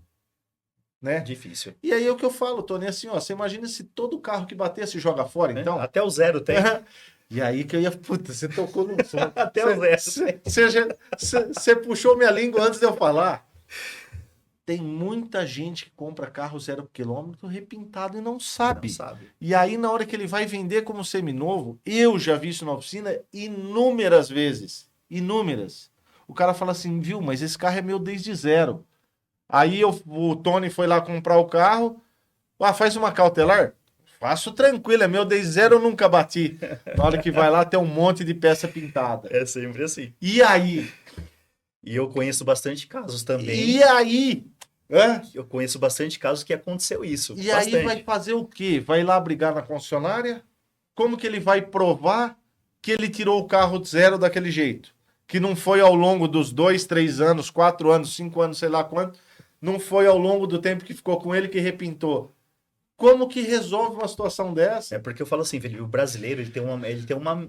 né?
Difícil.
E aí é o que eu falo, Tony, assim, ó, você imagina se todo carro que bater se joga fora, então?
Até o zero tem.
E aí que eu ia... Puta, você tocou no som.
Até o zero.
Você puxou minha língua antes de eu falar. Tem muita gente que compra carro 0 km repintado e não sabe.
Não sabe.
E aí, na hora que ele vai vender como seminovo, eu já vi isso na oficina inúmeras vezes. Inúmeras. O cara fala assim, viu, mas esse carro é meu desde zero. Aí o Tony foi lá comprar o carro. Faz uma cautelar? Faço tranquilo, é meu desde zero, eu nunca bati. Na hora que vai lá, tem um monte de peça pintada.
É sempre assim.
E aí?
E eu conheço bastante casos também.
E aí? Hã?
Eu conheço bastante casos que aconteceu isso.
E
Bastante.
aí vai fazer o quê? Vai lá brigar na concessionária? Como que ele vai provar que ele tirou o carro de zero daquele jeito? Que não foi ao longo dos 2, 3 anos, 4 anos, 5 anos, sei lá quanto, não foi ao longo do tempo que ficou com ele que repintou. Como que resolve uma situação
É
dessa?
porque eu falo assim, Felipe, o brasileiro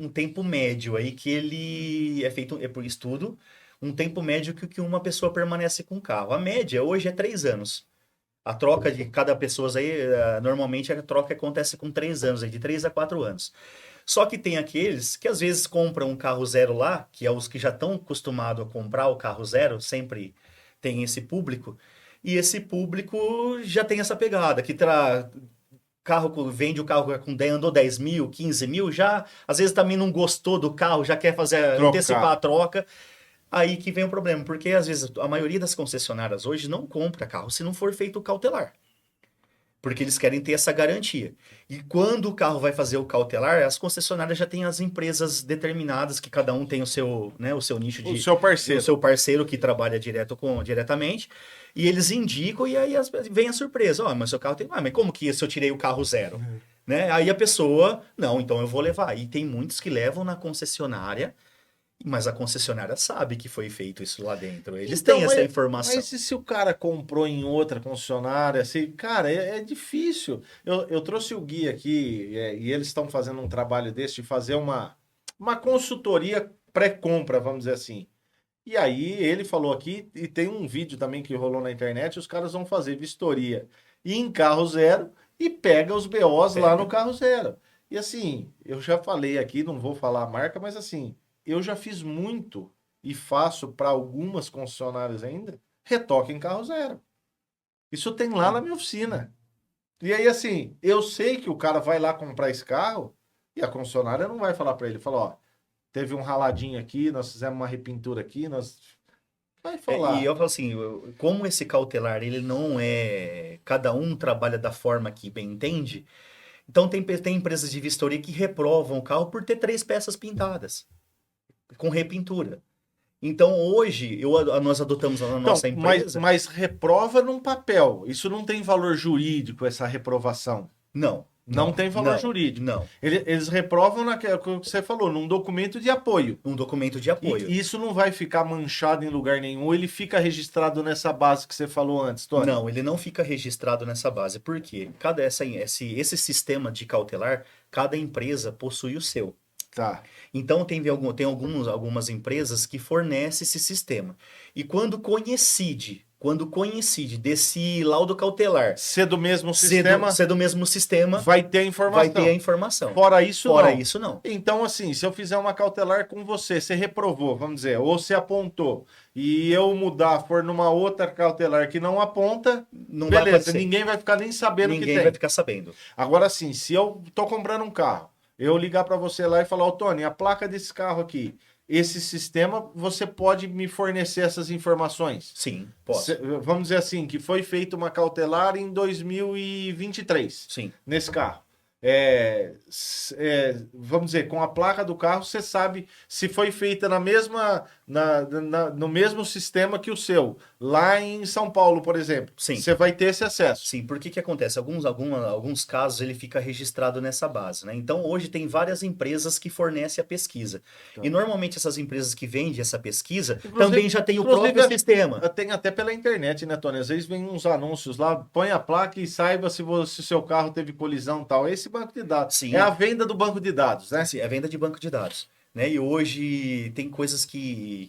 um tempo médio aí que ele é feito por estudo, um tempo médio que uma pessoa permanece com o carro. A média hoje é 3 anos. A troca de cada pessoa aí, normalmente a troca acontece com 3 anos, aí, de 3 a 4 anos. Só que tem aqueles que às vezes compram um carro zero lá, que é os que já estão acostumados a comprar o carro zero, sempre tem esse público, e esse público já tem essa pegada, vende o carro com 10, andou 10 mil, 15 mil, já às vezes também não gostou do carro, já quer fazer antecipar
Trocar.
a troca. Aí que vem o problema, porque às vezes a maioria das concessionárias hoje não compra carro se não for feito cautelar. Porque eles querem ter essa garantia. E quando o carro vai fazer o cautelar, as concessionárias já têm as empresas determinadas, que cada um tem o seu, né, o seu nicho
O
de.
seu
O
parceiro.
seu parceiro que trabalha diretamente. E eles indicam, e aí vem a surpresa. Ó, mas seu carro tem. Ah, mas como que se eu tirei o carro zero? Né? Aí a pessoa, não, então eu vou levar. E tem muitos que levam na concessionária. Mas a concessionária sabe que foi feito isso lá dentro. Eles
Então,
têm essa informação.
mas e se o cara comprou em outra concessionária? Assim, cara, é difícil. Eu trouxe o Gui aqui e eles estão fazendo um trabalho desse de fazer uma consultoria pré-compra, vamos dizer assim. E aí ele falou aqui, e tem um vídeo também que rolou na internet, os caras vão fazer vistoria em carro zero e pega os BOs lá no carro zero. E assim, eu já falei aqui, não vou falar a marca, mas assim, eu já fiz muito e faço para algumas concessionárias ainda, retoque em carro zero. Isso tem lá na minha oficina. E aí assim, eu sei que o cara vai lá comprar esse carro e a concessionária não vai falar para ele, fala, ó, teve um raladinho aqui, nós fizemos uma repintura aqui, nós vai
E
falar.
eu falo assim, como esse cautelar, ele não é... Cada um trabalha da forma que bem entende. Então tem empresas de vistoria que reprovam o carro por ter 3 peças pintadas, com repintura. Então hoje, nós adotamos na
Então,
nossa empresa...
mas reprova num papel. Isso não tem valor jurídico, essa reprovação.
Não,
Não
não,
tem valor
não,
jurídico.
não.
Eles reprovam naquilo que você falou, num documento de apoio.
Um documento de apoio.
E isso não vai ficar manchado em lugar nenhum, ele fica registrado nessa base que você falou antes, Tony.
Não, ele não fica registrado nessa base. Por quê? Esse sistema de cautelar, cada empresa possui o seu.
Tá.
Então tem algumas empresas que fornecem esse sistema. E quando coincide desse laudo cautelar
Ser do mesmo
ser
sistema,
ser do mesmo sistema,
vai ter a informação.
vai ter a informação.
Fora isso,
Fora
não.
isso, não.
Então, assim, se eu fizer uma cautelar com você, você reprovou, vamos dizer, ou você apontou, e eu mudar, for numa outra cautelar que não aponta,
Não vai
beleza,
acontecer.
ninguém vai ficar nem sabendo o que
Ninguém
tem.
vai ficar sabendo.
Agora, sim, se eu tô comprando um carro, eu ligar para você lá e falar, ô Tony, a placa desse carro aqui, esse sistema, você pode me fornecer essas informações?
Sim, posso.
Vamos dizer assim, que foi feita uma cautelar em 2023
Sim.
nesse carro. Vamos dizer, com a placa do carro, você sabe se foi feita no mesmo sistema que o seu, lá em São Paulo, por exemplo.
Sim.
Você vai ter esse acesso.
Sim, por que acontece? Alguns casos ele fica registrado nessa base, né? Então hoje tem várias empresas que fornecem a pesquisa. E normalmente essas empresas que vendem essa pesquisa também já tem o próprio sistema.
Tem até pela internet, né, Tony? Às vezes vem uns anúncios lá, põe a placa e saiba se o seu carro teve colisão e tal. Esse banco de dados.
Sim.
É a venda do banco de dados, né?
Sim, é a venda de banco de dados. Né? E hoje tem coisas que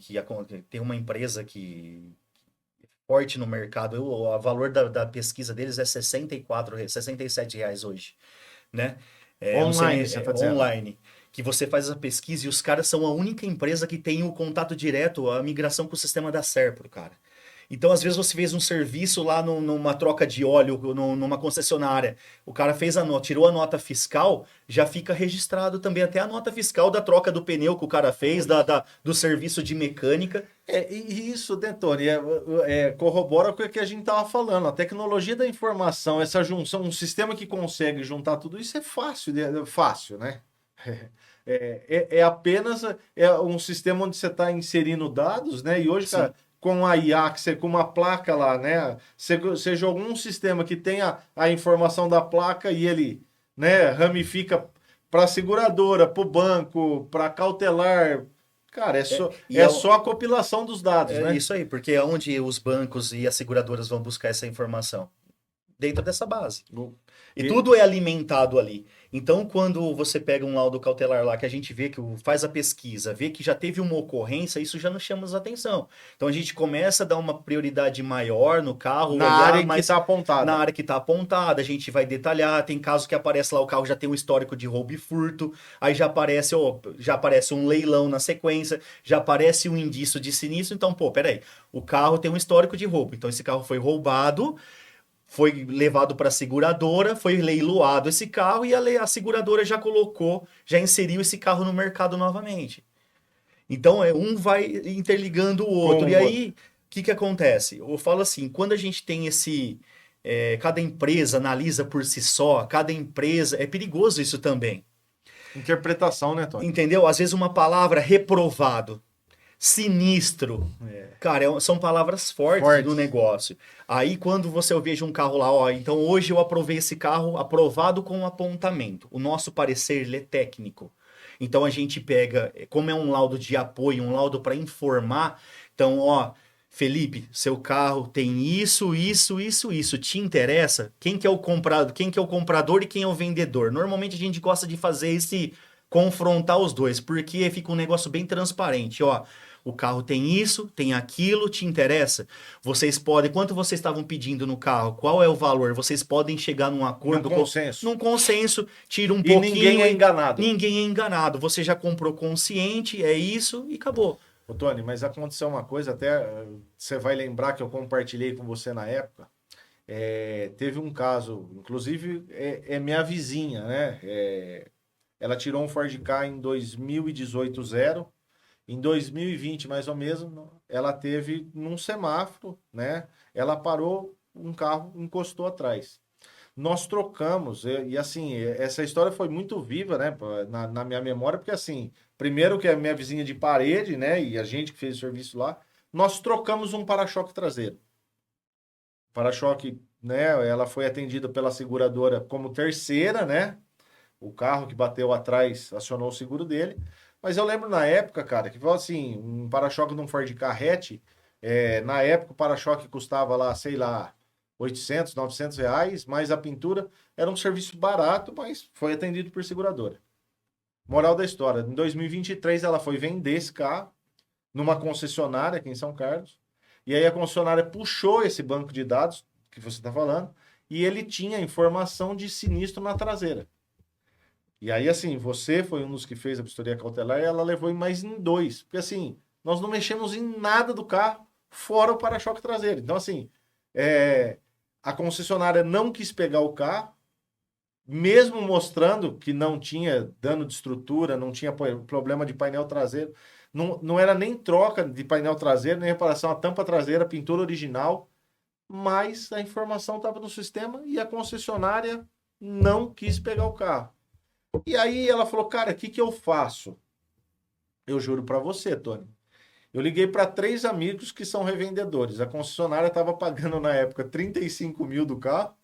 tem uma empresa que forte no mercado, o valor da pesquisa deles é R$ 67 hoje, né?
Online, você tá dizendo.
Online. Que você faz a pesquisa e os caras são a única empresa que tem o contato direto, a migração com o sistema da Serpro, cara. Então, às vezes, você fez um serviço lá numa troca de óleo, numa concessionária. O cara fez tirou a nota fiscal, já fica registrado também até a nota fiscal da troca do pneu que o cara fez, do serviço de mecânica.
E isso, né, Tony, corrobora com o que a gente estava falando. A tecnologia da informação, essa junção, um sistema que consegue juntar tudo isso é fácil, fácil, né? Apenas um sistema onde você está inserindo dados, né? E hoje, cara, com a IA, com uma placa lá, né? Você jogou um sistema que tem a informação da placa e ele, né, ramifica para a seguradora, para o banco, para cautelar. Cara,
E
é só a compilação dos dados,
é
né?
isso aí, porque é onde os bancos e as seguradoras vão buscar essa informação? Dentro dessa base. E
E-
tudo é alimentado ali. Então, quando você pega um laudo cautelar lá, que a gente vê que faz a pesquisa, vê que já teve uma ocorrência, isso já nos chama a atenção. Então, a gente começa a dar uma prioridade maior no carro,
na
olhar
área em que
mais
está
na
apontada.
área que está apontada, a gente vai detalhar. Tem casos que aparece lá, o carro já tem um histórico de roubo e furto, aí já aparece um leilão na sequência, já aparece um indício de sinistro. Então, pô, peraí, o carro tem um histórico de roubo. Então, esse carro foi roubado, foi levado para a seguradora, foi leiloado esse carro e a seguradora já colocou, já inseriu esse carro no mercado novamente. Então, um vai interligando o outro.
Com
E
o outro.
aí, o que que acontece? Eu falo assim, quando a gente tem cada empresa analisa por si só, cada empresa, é perigoso isso também.
Interpretação, né, Tony?
Entendeu? Às vezes uma palavra reprovado, sinistro. Cara, são palavras fortes do
Fortes.
negócio. Aí quando você veja um carro lá, ó, então hoje eu aprovei esse carro aprovado com apontamento. O nosso parecer, ele é técnico. Então a gente pega, como é um laudo de apoio, um laudo para informar, então, ó, Felipe, seu carro tem isso, isso, isso, isso. Te interessa? Quem que é o comprado, quem que é o comprador e quem é o vendedor? Normalmente a gente gosta de fazer esse confrontar os dois, porque fica um negócio bem transparente, ó. O carro tem isso, tem aquilo, te interessa? Vocês podem, quanto vocês estavam pedindo no carro? Qual é o valor? Vocês podem chegar num
Num
acordo,
consenso.
num consenso, tira um
E ninguém
pouquinho,
é enganado.
ninguém é enganado. Você já comprou consciente, é isso e acabou.
Ô, Tony, mas aconteceu uma coisa, até você vai lembrar que eu compartilhei com você na época. Teve um caso, inclusive é minha vizinha, né? Ela tirou um Ford Ka em 2018 zero. Em 2020, mais ou menos, ela teve num semáforo, né? Ela parou, um carro encostou atrás. Nós trocamos, assim, essa história foi muito viva, né, na minha memória, porque assim, primeiro que é minha vizinha de parede, né, e a gente que fez o serviço lá, nós trocamos um para-choque traseiro. Para-choque, né, ela foi atendida pela seguradora como terceira, né, o carro que bateu atrás acionou o seguro dele, mas eu lembro na época, cara, que foi assim, um para-choque de um Ford Ka hatch, na época o para-choque custava lá, sei lá, 800, 900 reais, mais a pintura, era um serviço barato, mas foi atendido por seguradora. Moral da história, em 2023 ela foi vender esse carro numa concessionária aqui em São Carlos, e aí a concessionária puxou esse banco de dados que você está falando, e ele tinha informação de sinistro na traseira. E aí, assim, você foi um dos que fez a vistoria cautelar e ela levou mais em dois. Porque, assim, nós não mexemos em nada do carro, fora o para-choque traseiro. Então, assim, a concessionária não quis pegar o carro, mesmo mostrando que não tinha dano de estrutura, não tinha problema de painel traseiro. Não era nem troca de painel traseiro, nem reparação à tampa traseira, pintura original. Mas a informação estava no sistema e a concessionária não quis pegar o carro. E aí ela falou, cara, o que que eu faço? Eu juro para você, Tony. Eu liguei para 3 amigos que são revendedores. A concessionária estava pagando na época 35 mil do carro.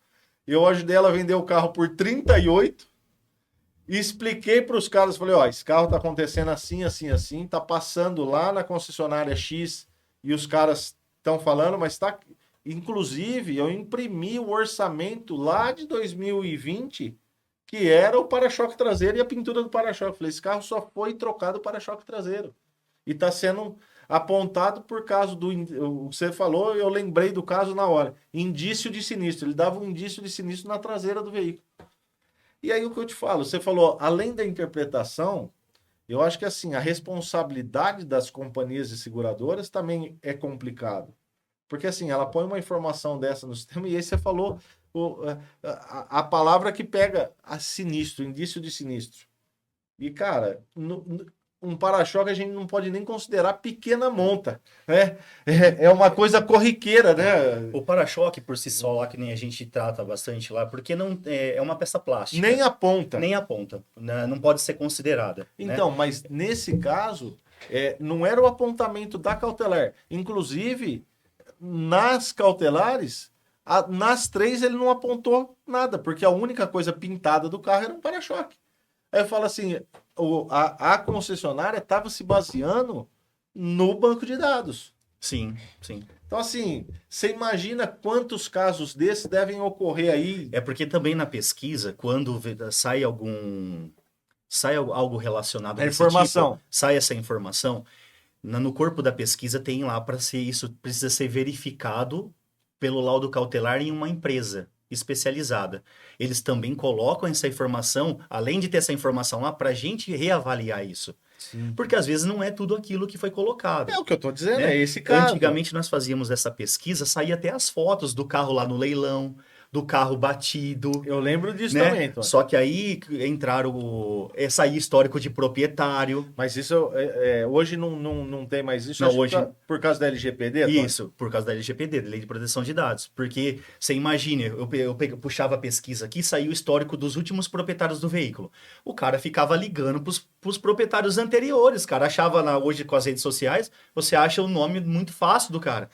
Eu ajudei ela a vender o carro por 38 e expliquei para os caras, falei, ó, esse carro tá acontecendo assim, assim, assim, tá passando lá na concessionária X e os caras estão falando, mas tá... Inclusive, eu imprimi o orçamento lá de 2020 que era o para-choque traseiro e a pintura do para-choque. Falei, esse carro só foi trocado o para-choque traseiro. E está sendo apontado por causa do... O que você falou, eu lembrei do caso na hora. Indício de sinistro. Ele dava um indício de sinistro na traseira do veículo. E aí o que eu te falo, você falou, além da interpretação, eu acho que assim, a responsabilidade das companhias de seguradoras também é complicado. Porque assim, ela põe uma informação dessa no sistema e aí você falou a palavra que pega a sinistro, indício de sinistro. E, cara, um para-choque a gente não pode nem considerar pequena monta, né? É uma coisa corriqueira, né?
O para-choque por si só, lá que nem a gente trata bastante lá, porque não é uma peça plástica.
Nem a ponta.
Nem a ponta, né? Não pode ser considerada, né?
Então, mas nesse caso, Não era o apontamento da cautelar. Inclusive, nas cautelares, nas 3 ele não apontou nada, porque a única coisa pintada do carro era um para-choque. Aí eu falo assim, a concessionária estava se baseando no banco de dados.
Sim, sim.
Então, assim, você imagina quantos casos desses devem ocorrer aí?
É porque também na pesquisa, quando sai algo relacionado
A
desse
informação.
tipo, sai essa informação, no corpo da pesquisa tem lá para ser isso precisa ser verificado pelo laudo cautelar em uma empresa especializada. Eles também colocam essa informação, além de ter essa informação lá, para a gente reavaliar isso.
Sim.
Porque às vezes não é tudo aquilo que foi colocado.
É o que eu tô dizendo,
Né?
é esse caso.
Antigamente nós fazíamos essa pesquisa, saía até as fotos do carro lá no leilão, do carro batido,
Eu lembro disso
né?
também, Tony.
Só que aí entraram saía histórico de proprietário.
Mas isso hoje não tem mais isso.
Não,
Acho que
hoje-
por causa da LGPD, Tony?
Isso, por causa da LGPD, Lei de Proteção de Dados. Porque você imagina, eu puxava a pesquisa aqui, saiu o histórico dos últimos proprietários do veículo. O cara ficava ligando pros proprietários anteriores, cara. Achava hoje com as redes sociais, você acha o nome muito fácil do cara.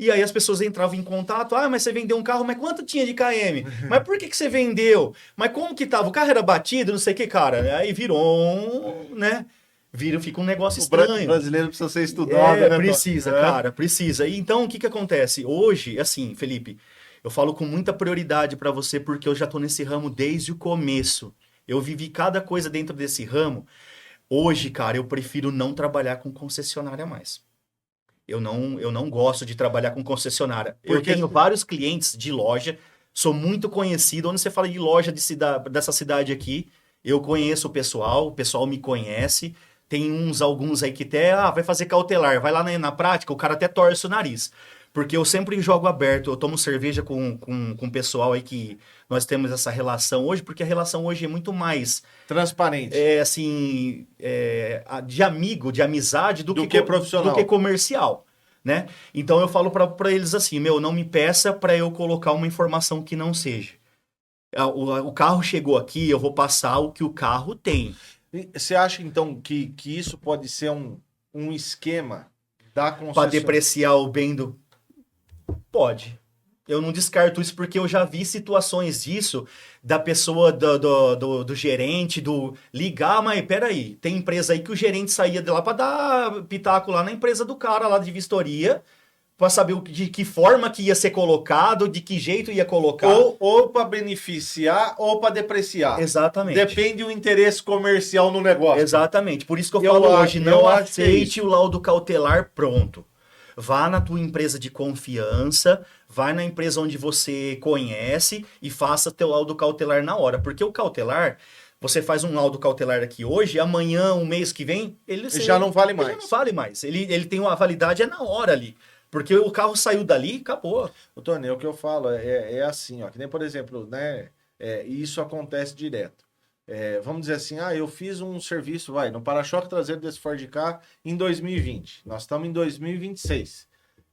E aí as pessoas entravam em contato, mas você vendeu um carro, mas quanto tinha de KM? Mas por que você vendeu? Mas como que tava? O carro era batido, não sei o que, cara. Aí virou né? Fica um negócio
O
estranho.
brasileiro precisa ser estudado, né, Tony?
Precisa, cara, precisa. E então, o que que acontece? Hoje, assim, Felipe, eu falo com muita prioridade pra você porque eu já tô nesse ramo desde o começo. Eu vivi cada coisa dentro desse ramo. Hoje, cara, eu prefiro não trabalhar com concessionária mais. Eu não gosto de trabalhar com concessionária. Eu
Porque-
tenho vários clientes de loja, sou muito conhecido. Onde você fala de loja dessa cidade aqui, eu conheço o pessoal me conhece. Tem alguns aí que até, vai fazer cautelar, vai lá na prática, o cara até torce o nariz. Porque eu sempre jogo aberto, eu tomo cerveja com o pessoal aí que nós temos essa relação hoje, porque a relação hoje é muito mais,
Transparente.
assim, de amigo, de amizade,
Do que profissional.
do que comercial, né? Então eu falo pra eles assim, não me peça pra eu colocar uma informação que não seja. O carro chegou aqui, eu vou passar o que o carro tem.
E você acha, então, que isso pode ser um esquema da
Pra
concessionária?
depreciar o bem do... Pode. Eu não descarto isso porque eu já vi situações disso da pessoa, do gerente, ligar, mas peraí, tem empresa aí que o gerente saía de lá pra dar pitaco lá na empresa do cara lá de vistoria, pra saber de que forma que ia ser colocado, de que jeito ia colocar.
Ou para beneficiar ou para depreciar.
Exatamente.
Depende do interesse comercial no negócio.
Exatamente. Por isso que eu
Eu
falo
acho-
hoje,
eu
não
acho que é
aceite
isso.
o laudo cautelar pronto. Vá na tua empresa de confiança, vai na empresa onde você conhece e faça teu laudo cautelar na hora. Porque o cautelar, você faz um laudo cautelar aqui hoje, amanhã, um mês que vem, ele
Já não vale
ele
mais.
já não vale mais. Ele tem uma validade na hora ali. Porque o carro saiu dali, acabou.
Ô, Tony, o que eu falo é assim, ó, que nem, por exemplo, né, isso acontece direto. Vamos dizer assim, eu fiz um serviço, no para-choque traseiro desse Ford Ka em 2020. Nós estamos em 2026.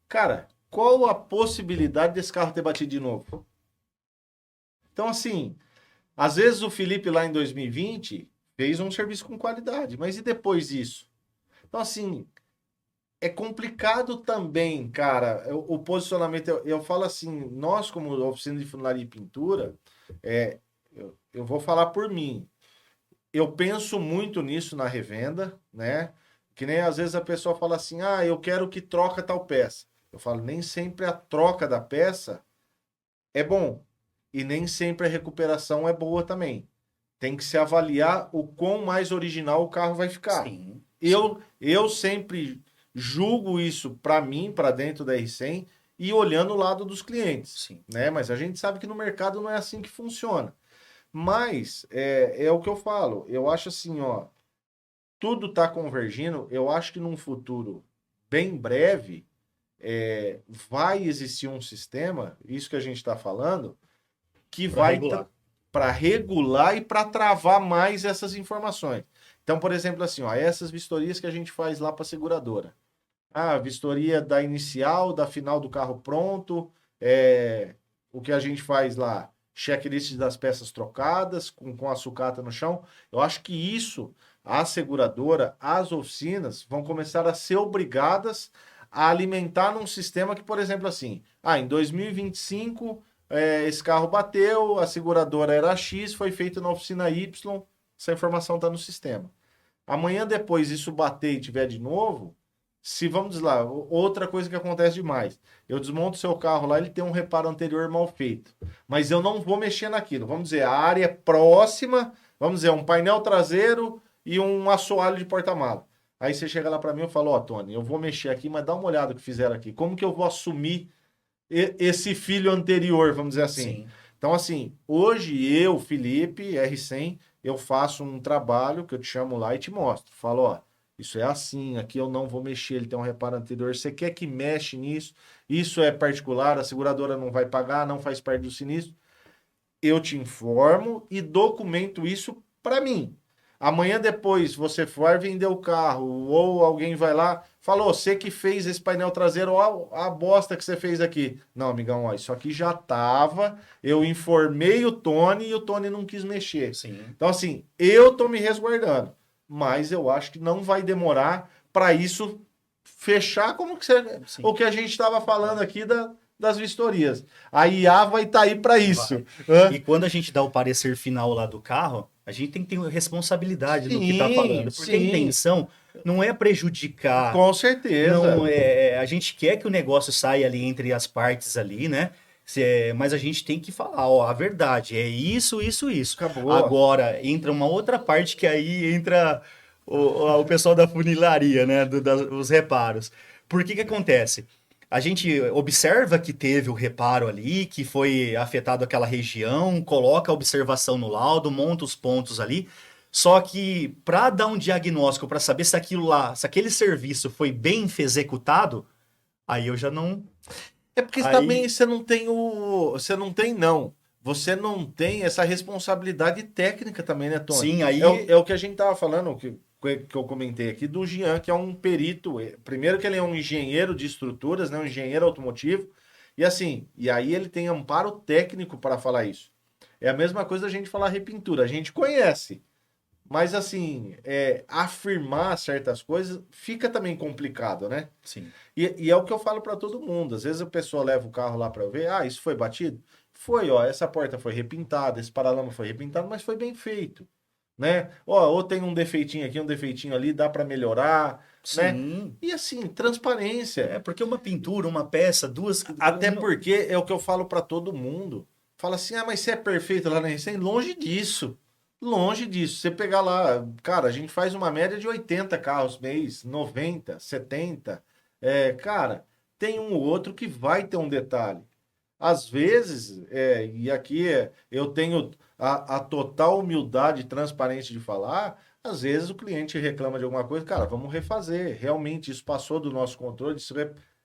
Cara, qual a possibilidade desse carro ter batido de novo? Então, assim, às vezes o Felipe lá em 2020 fez um serviço com qualidade, mas e depois disso? Então, assim, é complicado também, cara, o posicionamento. Eu falo assim, nós como oficina de funilaria e pintura, eu vou falar por mim. Eu penso muito nisso na revenda, né? Que nem às vezes a pessoa fala assim, eu quero que troca tal peça. Eu falo, nem sempre a troca da peça é bom. E nem sempre a recuperação é boa também. Tem que se avaliar o quão mais original o carro vai ficar.
Sim.
Eu sempre julgo isso para mim, para dentro da R100 e olhando o lado dos clientes,
Sim.
né? Mas a gente sabe que no mercado não é assim que funciona. Mas é o que eu falo. Eu acho assim, ó, tudo tá convergindo. Eu acho que num futuro bem breve vai existir um sistema, isso que a gente está falando, que
Pra
vai
regular.
para regular e para travar mais essas informações. Então, por exemplo, assim, ó, essas vistorias que a gente faz lá para a seguradora. Vistoria da inicial, da final do carro pronto, o que a gente faz lá, checklist das peças trocadas, com a sucata no chão. Eu acho que isso, a seguradora, as oficinas vão começar a ser obrigadas a alimentar num sistema que, por exemplo, assim, em 2025 esse carro bateu, a seguradora era X, foi feito na oficina Y, essa informação está no sistema. Amanhã depois isso bater e tiver de novo, se vamos dizer lá, outra coisa que acontece demais, eu desmonto o seu carro lá, ele tem um reparo anterior mal feito, mas eu não vou mexer naquilo. Vamos dizer, a área é próxima, vamos dizer, um painel traseiro e um assoalho de porta-mala. Aí você chega lá para mim e fala, ó, Tony, eu vou mexer aqui, mas dá uma olhada no que fizeram aqui. Como que eu vou assumir esse filho anterior, vamos dizer assim?
Sim.
Então, assim, hoje eu, Felipe, R100, eu faço um trabalho que eu te chamo lá e te mostro. Falo, ó, isso é assim, aqui eu não vou mexer, ele tem um reparo anterior. Você quer que mexe nisso? Isso é particular, a seguradora não vai pagar, não faz parte do sinistro. Eu te informo e documento isso para mim. Amanhã depois você for vender o carro ou alguém vai lá, falou, você que fez esse painel traseiro, ó, a bosta que você fez aqui. Não, amigão, ó, isso aqui já tava, eu informei o Tony e o Tony não quis mexer.
Sim.
Então, assim, eu tô me resguardando, mas eu acho que não vai demorar para isso fechar como que você, o que a gente estava falando aqui das vistorias. A IA vai estar aí para isso.
E quando a gente dá o parecer final lá do carro, a gente tem que ter responsabilidade no que está falando. Porque a intenção não é prejudicar.
Com certeza.
Não a gente quer que o negócio saia ali entre as partes ali, né? Mas a gente tem que falar, ó, a verdade é isso, isso, isso.
Acabou.
Agora, entra uma outra parte que aí entra o pessoal da funilaria, né? Os reparos. Por que acontece? A gente observa que teve o reparo ali, que foi afetado aquela região, coloca a observação no laudo, monta os pontos ali. Só que para dar um diagnóstico, para saber se aquilo lá, se aquele serviço foi bem executado, aí eu já não.
É porque também você não tem Você não tem, não. Você não tem essa responsabilidade técnica também, né, Tony?
Sim, aí.
É o que a gente tava falando, que eu comentei aqui, do Jean, que é um perito. Primeiro que ele é um engenheiro de estruturas, né, um engenheiro automotivo. E assim, e aí ele tem amparo técnico para falar isso. É a mesma coisa a gente falar repintura. A gente conhece. Mas assim, afirmar certas coisas fica também complicado, né?
Sim.
E é o que eu falo para todo mundo. Às vezes a pessoa leva o carro lá para eu ver, isso foi batido? Foi, ó, essa porta foi repintada, esse paralama foi repintado, mas foi bem feito, né? Ó, ou tem um defeitinho aqui, um defeitinho ali, dá para melhorar, né? E assim, transparência.
É porque uma pintura, uma peça, duas...
Até porque é o que eu falo para todo mundo. Fala assim, mas você é perfeito lá na Recém? Longe disso. Longe disso. Você pegar lá, cara, a gente faz uma média de 80 carros mês, 90, 70. Cara, tem um ou outro que vai ter um detalhe. Às vezes, e aqui eu tenho a total humildade e transparência de falar, às vezes o cliente reclama de alguma coisa, cara, vamos refazer. Realmente, isso passou do nosso controle.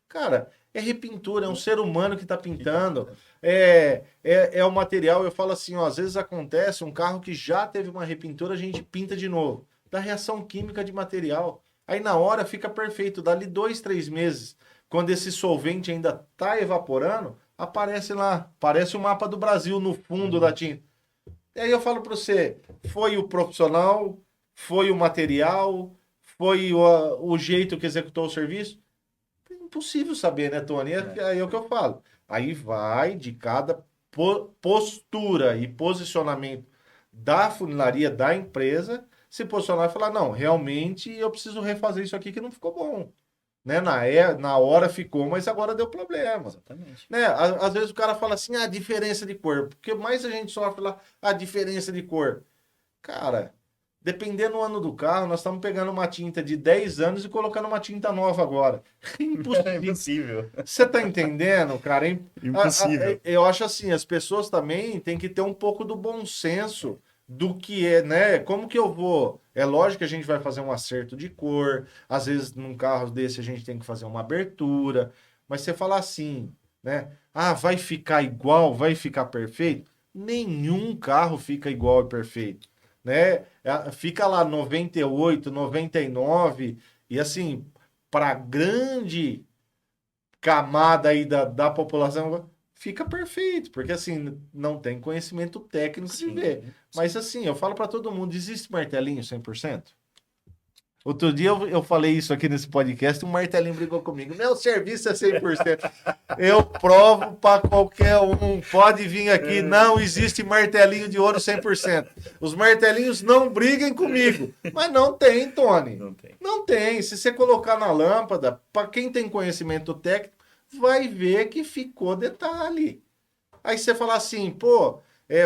Cara, é repintura, é um ser humano que está pintando. É o material. Eu falo assim, ó, às vezes acontece um carro que já teve uma repintura, a gente pinta de novo. Da reação química de material. Aí na hora fica perfeito. Dali 2, 3 meses, quando esse solvente ainda está evaporando, aparece lá, parece o mapa do Brasil no fundo da tinta. E aí eu falo para você, foi o profissional, foi o material, foi o jeito que executou o serviço? Impossível saber, né, Tony? Aí é o que eu falo. Aí vai de cada postura e posicionamento da funilaria da empresa se posicionar e falar, não, realmente eu preciso refazer isso aqui que não ficou bom. Né? Na hora ficou, mas agora deu problema.
Exatamente.
Né? Às vezes o cara fala assim, a diferença de cor. Porque mais a gente sofre lá, a diferença de cor. Cara, dependendo do ano do carro, nós estamos pegando uma tinta de 10 anos e colocando uma tinta nova agora.
Impossível.
Você tá entendendo, cara?
Impossível.
Eu acho assim, as pessoas também têm que ter um pouco do bom senso do que é, né? Como que eu vou? É lógico que a gente vai fazer um acerto de cor, às vezes num carro desse a gente tem que fazer uma abertura, mas você fala assim, né? Vai ficar igual, vai ficar perfeito? Nenhum carro fica igual e perfeito, né? Fica lá 98, 99 e assim, para grande camada aí da população fica perfeito, porque assim, não tem conhecimento técnico de ver. Mas assim, eu falo para todo mundo, existe martelinho 100%? Outro dia eu falei isso aqui nesse podcast, um martelinho brigou comigo. Meu serviço é 100%. Eu provo para qualquer um. Pode vir aqui, não existe martelinho de ouro 100%. Os martelinhos não briguem comigo. Mas não tem, Tony.
Não tem.
Não tem. Se você colocar na lâmpada, para quem tem conhecimento técnico, vai ver que ficou detalhe. Aí você fala assim, pô,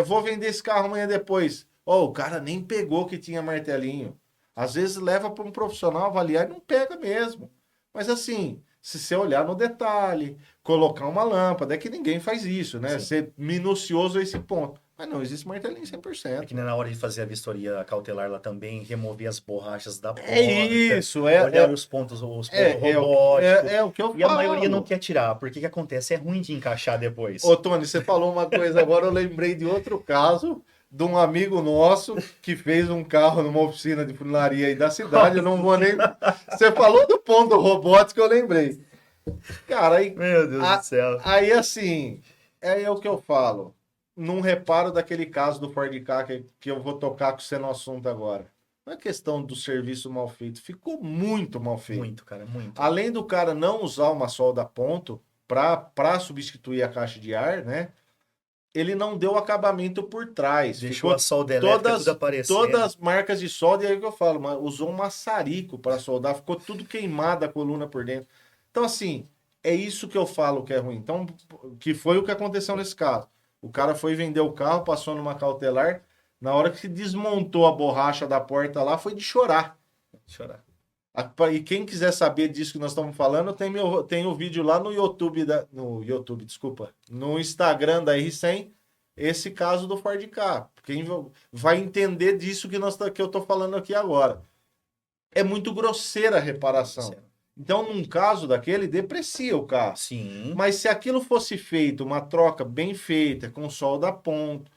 vou vender esse carro amanhã depois. Ó, o cara nem pegou que tinha martelinho. Às vezes leva para um profissional avaliar e não pega mesmo. Mas assim, se você olhar no detalhe, colocar uma lâmpada, é que ninguém faz isso, né?
Sim.
Ser minucioso a esse ponto. Mas não existe martelinho
É
100%.
que na hora de fazer a vistoria cautelar lá também, remover as borrachas da porta,
É isso,
olhar os pontos robóticos.
é o que eu
E a maioria não
falo.
quer tirar, porque o que acontece? É ruim de encaixar depois.
Ô, Tony, você falou uma coisa agora, eu lembrei de outro caso de um amigo nosso que fez um carro numa oficina de funilaria aí da cidade. Eu não vou nem. Você falou do ponto robótico, eu lembrei. Cara,
Meu Deus do céu.
aí assim, é o que eu falo. Num reparo daquele caso do Ford Ka que eu vou tocar com você no assunto agora. Não é questão do serviço mal feito, ficou muito mal feito.
Muito, cara, muito.
Além do cara não usar uma solda a ponto para substituir a caixa de ar, né? Ele não deu acabamento por trás.
Deixou
Ficou
a solda elétrica tudo aparecendo.
todas as marcas de solda, e aí que eu falo, usou um maçarico para soldar, ficou tudo queimado a coluna por dentro. Então, assim, é isso que eu falo que é ruim. Então, que foi o que aconteceu nesse caso. O cara foi vender o carro, passou numa cautelar, na hora que desmontou a borracha da porta lá, foi de chorar.
Chorar.
E quem quiser saber disso que nós estamos falando, tem o vídeo lá no YouTube, desculpa, no Instagram da R100, esse caso do Ford Ka. Quem vai entender disso que eu estou falando aqui agora. É muito grosseira a reparação. Então, num caso daquele, deprecia o carro.
Sim.
Mas se aquilo fosse feito, uma troca bem feita, com solda a ponto,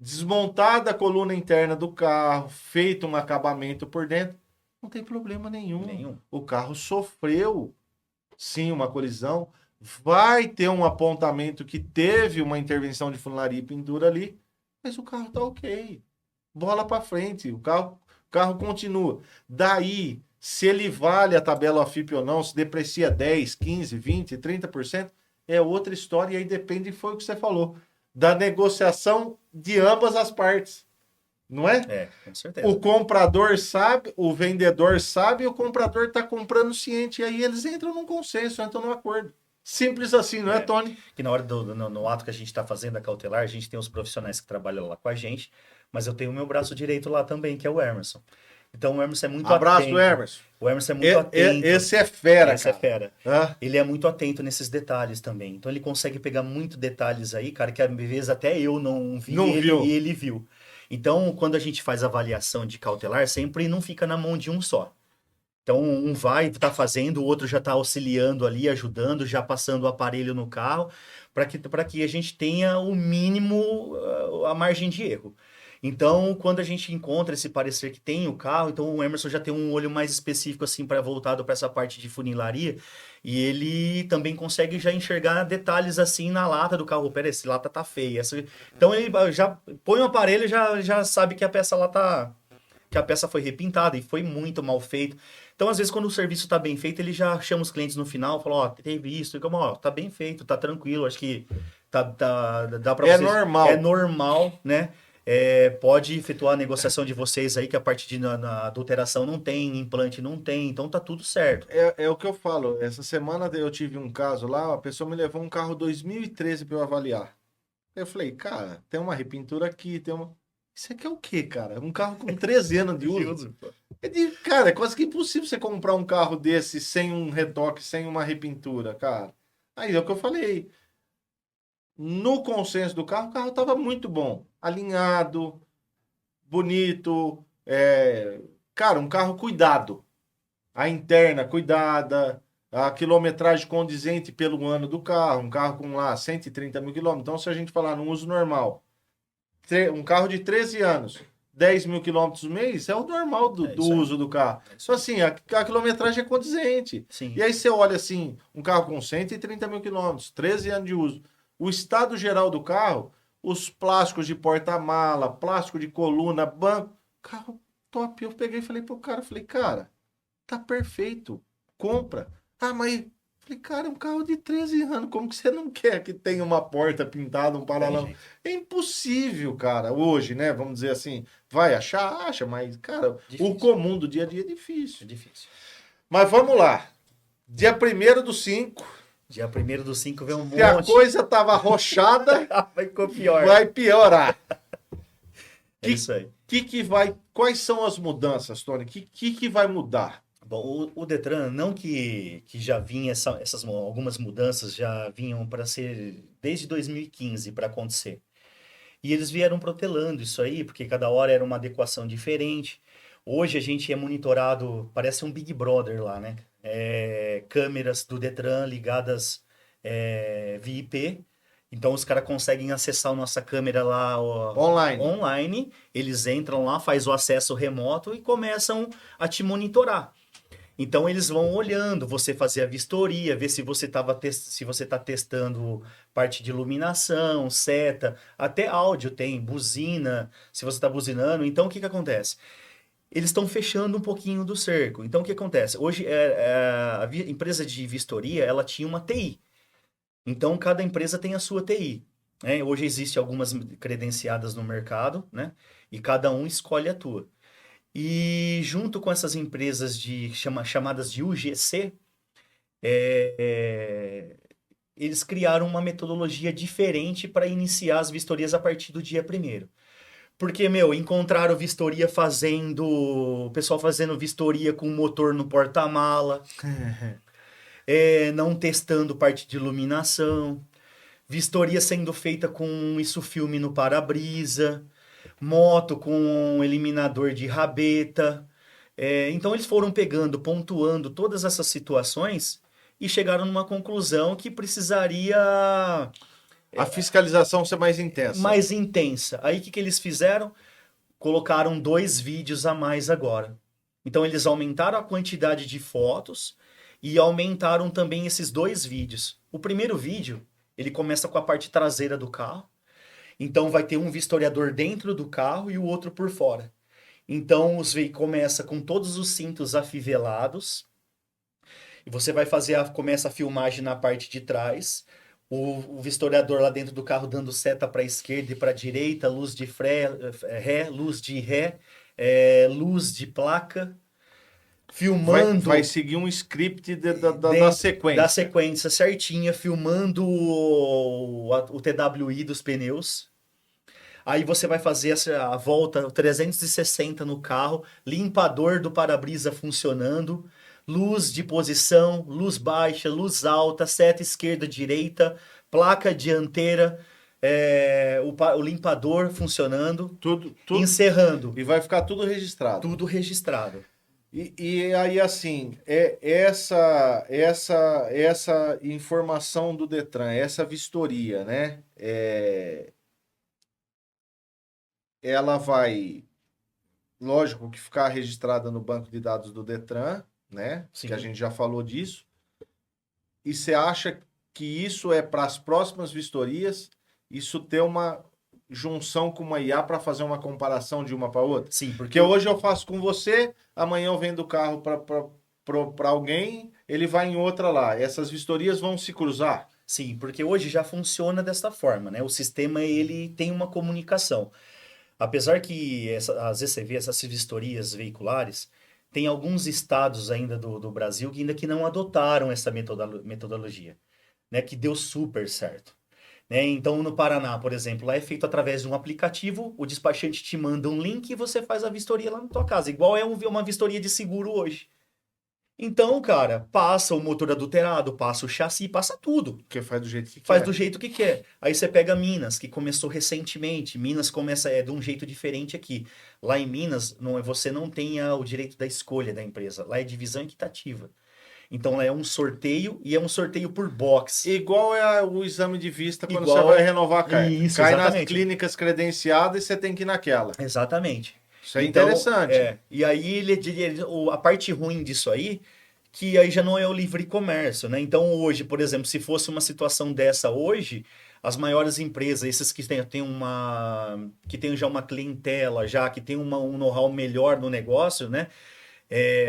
desmontada a coluna interna do carro, feito um acabamento por dentro, não tem problema nenhum. O carro sofreu, sim, uma colisão. Vai ter um apontamento que teve uma intervenção de funilaria e pintura ali, mas o carro tá ok. Bola para frente, o carro continua. Daí, se ele vale a tabela FIP ou não, se deprecia 10, 15, 20, 30%, é outra história e aí depende, foi o que você falou, da negociação de ambas as partes. Não é?
É, com certeza.
O comprador sabe, o vendedor sabe, e o comprador está comprando ciente. E aí eles entram num consenso, entram num acordo. Simples assim, não é, Tony?
Que na hora no ato que a gente está fazendo a cautelar, a gente tem os profissionais que trabalham lá com a gente, mas eu tenho o meu braço direito lá também, que é o Emerson. Então o Emerson é muito
Abraço,
atento.
Emerson.
O Emerson é muito atento.
Esse é fera,
Esse
cara.
é fera.
Ah,
Ele é muito atento nesses detalhes também. Então ele consegue pegar muito detalhes aí, cara, que às vezes até eu não vi
Não viu.
e ele viu. Então, quando a gente faz avaliação de cautelar, sempre não fica na mão de um só. Então, um vai, tá fazendo, o outro já está auxiliando ali, ajudando, já passando o aparelho no carro, para que a gente tenha o mínimo, a margem de erro. Então, quando a gente encontra esse parecer que tem o carro, então o Emerson já tem um olho mais específico assim para voltado para essa parte de funilaria, e ele também consegue já enxergar detalhes assim na lata do carro. Pera, essa lata tá feia. Então ele já põe o aparelho e já sabe que a peça lá tá, que a peça foi repintada e foi muito mal feito. Então, às vezes, quando o serviço tá bem feito, ele já chama os clientes no final, fala, ó, teve isso, e como, ó, tá bem feito, tá tranquilo, acho que dá para vocês...
normal.
É normal, né? Pode efetuar a negociação de vocês aí, que a parte de na adulteração não tem, implante não tem, então tá tudo certo.
É o que eu falo. Essa semana eu tive um caso lá, a pessoa me levou um carro 2013 para eu avaliar. Eu falei, cara, tem uma repintura aqui, tem uma... Isso aqui é o quê, cara? Um carro com 13 anos de uso. Cara, é quase que impossível você comprar um carro desse sem um retoque, sem uma repintura, cara. Aí é o que eu falei. No consenso do carro, o carro estava muito bom. Alinhado, bonito. Cara, um carro cuidado. A interna cuidada. A quilometragem condizente pelo ano do carro. Um carro com lá 130 mil quilômetros. Então, se a gente falar no uso normal, um carro de 13 anos, 10 mil quilômetros no mês, é o normal do uso do carro. Só assim, a quilometragem é condizente.
Sim.
E aí você olha assim, um carro com 130 mil quilômetros, 13 anos de uso. O estado geral do carro, os plásticos de porta-mala, plástico de coluna, banco, carro top. Eu peguei e falei pro cara, tá perfeito, compra. Ah, mas falei, cara, é um carro de 13 anos, como que você não quer que tenha uma porta pintada, um
Não tem
paralama?
jeito.
É impossível, cara, hoje, né? Vamos dizer assim, vai achar, acha, mas, cara, o
Difícil.
comum do dia a dia é
É
difícil.
difícil.
Mas vamos lá. Dia 1º do 5,
Dia 1º do 5 vem um
se a
monte.
coisa tava arrochada,
Vai ficou pior.
vai piorar.
É isso aí.
Quais são as mudanças, Tony? Que vai mudar?
Bom, o Detran, não que já vinha algumas mudanças já vinham para ser desde 2015 para acontecer. E eles vieram protelando isso aí, porque cada hora era uma adequação diferente. Hoje a gente é monitorado, parece um Big Brother lá, né? Câmeras do Detran ligadas via IP. Então os caras conseguem acessar a nossa câmera lá
Online.
online, eles entram lá, faz o acesso remoto e começam a te monitorar. Então eles vão olhando, você fazer a vistoria, ver se você se você está testando parte de iluminação, seta, até áudio tem, buzina, se você está buzinando. Então o que que acontece? Eles estão fechando um pouquinho do cerco. Então o que acontece? Hoje empresa de vistoria, ela tinha uma TI. Então cada empresa tem a sua TI. Né? Hoje existe algumas credenciadas no mercado, né? E cada um escolhe a tua. E junto com essas empresas chamadas de UGC, eles criaram uma metodologia diferente para iniciar as vistorias a partir do dia 1º. Porque, meu, encontraram vistoria o pessoal fazendo vistoria com motor no porta-mala, não testando parte de iluminação, vistoria sendo feita com isso filme no para-brisa, moto com um eliminador de rabeta. Então eles foram pegando, pontuando todas essas situações e chegaram numa conclusão que precisaria
A fiscalização ser mais intensa.
mais intensa. Aí o que eles fizeram? Colocaram 2 vídeos a mais agora. Então eles aumentaram a quantidade de fotos e aumentaram também esses 2 vídeos. O primeiro vídeo, ele começa com a parte traseira do carro. Então vai ter um vistoriador dentro do carro e o outro por fora. Então começa com todos os cintos afivelados. E você vai começa a filmagem na parte de trás. O vistoriador lá dentro do carro dando seta para a esquerda e para a direita, luz de ré, luz de ré, luz de placa, filmando
Vai seguir um script da
dentro da
sequência.
sequência certinha, filmando o TWI dos pneus. Aí você vai fazer a volta 360 no carro, limpador do para-brisa funcionando, luz de posição, luz baixa, luz alta, seta esquerda, direita, placa dianteira, o limpador funcionando,
Tudo.
encerrando,
E vai ficar tudo registrado.
tudo registrado.
E aí, assim, essa informação do Detran, essa vistoria, né? Ela vai, lógico, que ficar registrada no banco de dados do Detran, né?
Sim.
Que a gente já falou disso. E você acha que isso é para as próximas vistorias, isso ter uma junção com uma IA para fazer uma comparação de uma para outra?
Sim,
Porque hoje eu faço com você, amanhã eu vendo o carro para alguém, ele vai em outra lá. Essas vistorias vão se cruzar?
Sim, porque hoje já funciona desta forma, né? O sistema ele tem uma comunicação. Apesar que as ECVs, essas vistorias veiculares, tem alguns estados ainda do Brasil que não adotaram essa metodologia, né? Que deu super certo. Né? Então, no Paraná, por exemplo, lá é feito através de um aplicativo, o despachante te manda um link e você faz a vistoria lá na tua casa, igual uma vistoria de seguro hoje. Então, cara, passa o motor adulterado, passa o chassi, passa tudo.
Porque faz do jeito que
Faz
quer.
do jeito que quer. Aí você pega Minas, que começou recentemente. Minas começa de um jeito diferente aqui. Lá em Minas, você não tem o direito da escolha da empresa. Lá é divisão equitativa. Então lá é um sorteio e é um sorteio por box.
Igual é o exame de vista quando
Igual-
você vai renovar a carta.
Isso,
Cai nas
exatamente.
clínicas credenciadas e você tem que ir naquela.
Exatamente.
Isso é
Então,
interessante.
E aí a parte ruim disso aí, que aí já não é o livre comércio, né? Então hoje, por exemplo, se fosse uma situação dessa hoje, as maiores empresas, esses que que tem já uma clientela, já que tem um know-how melhor no negócio, né?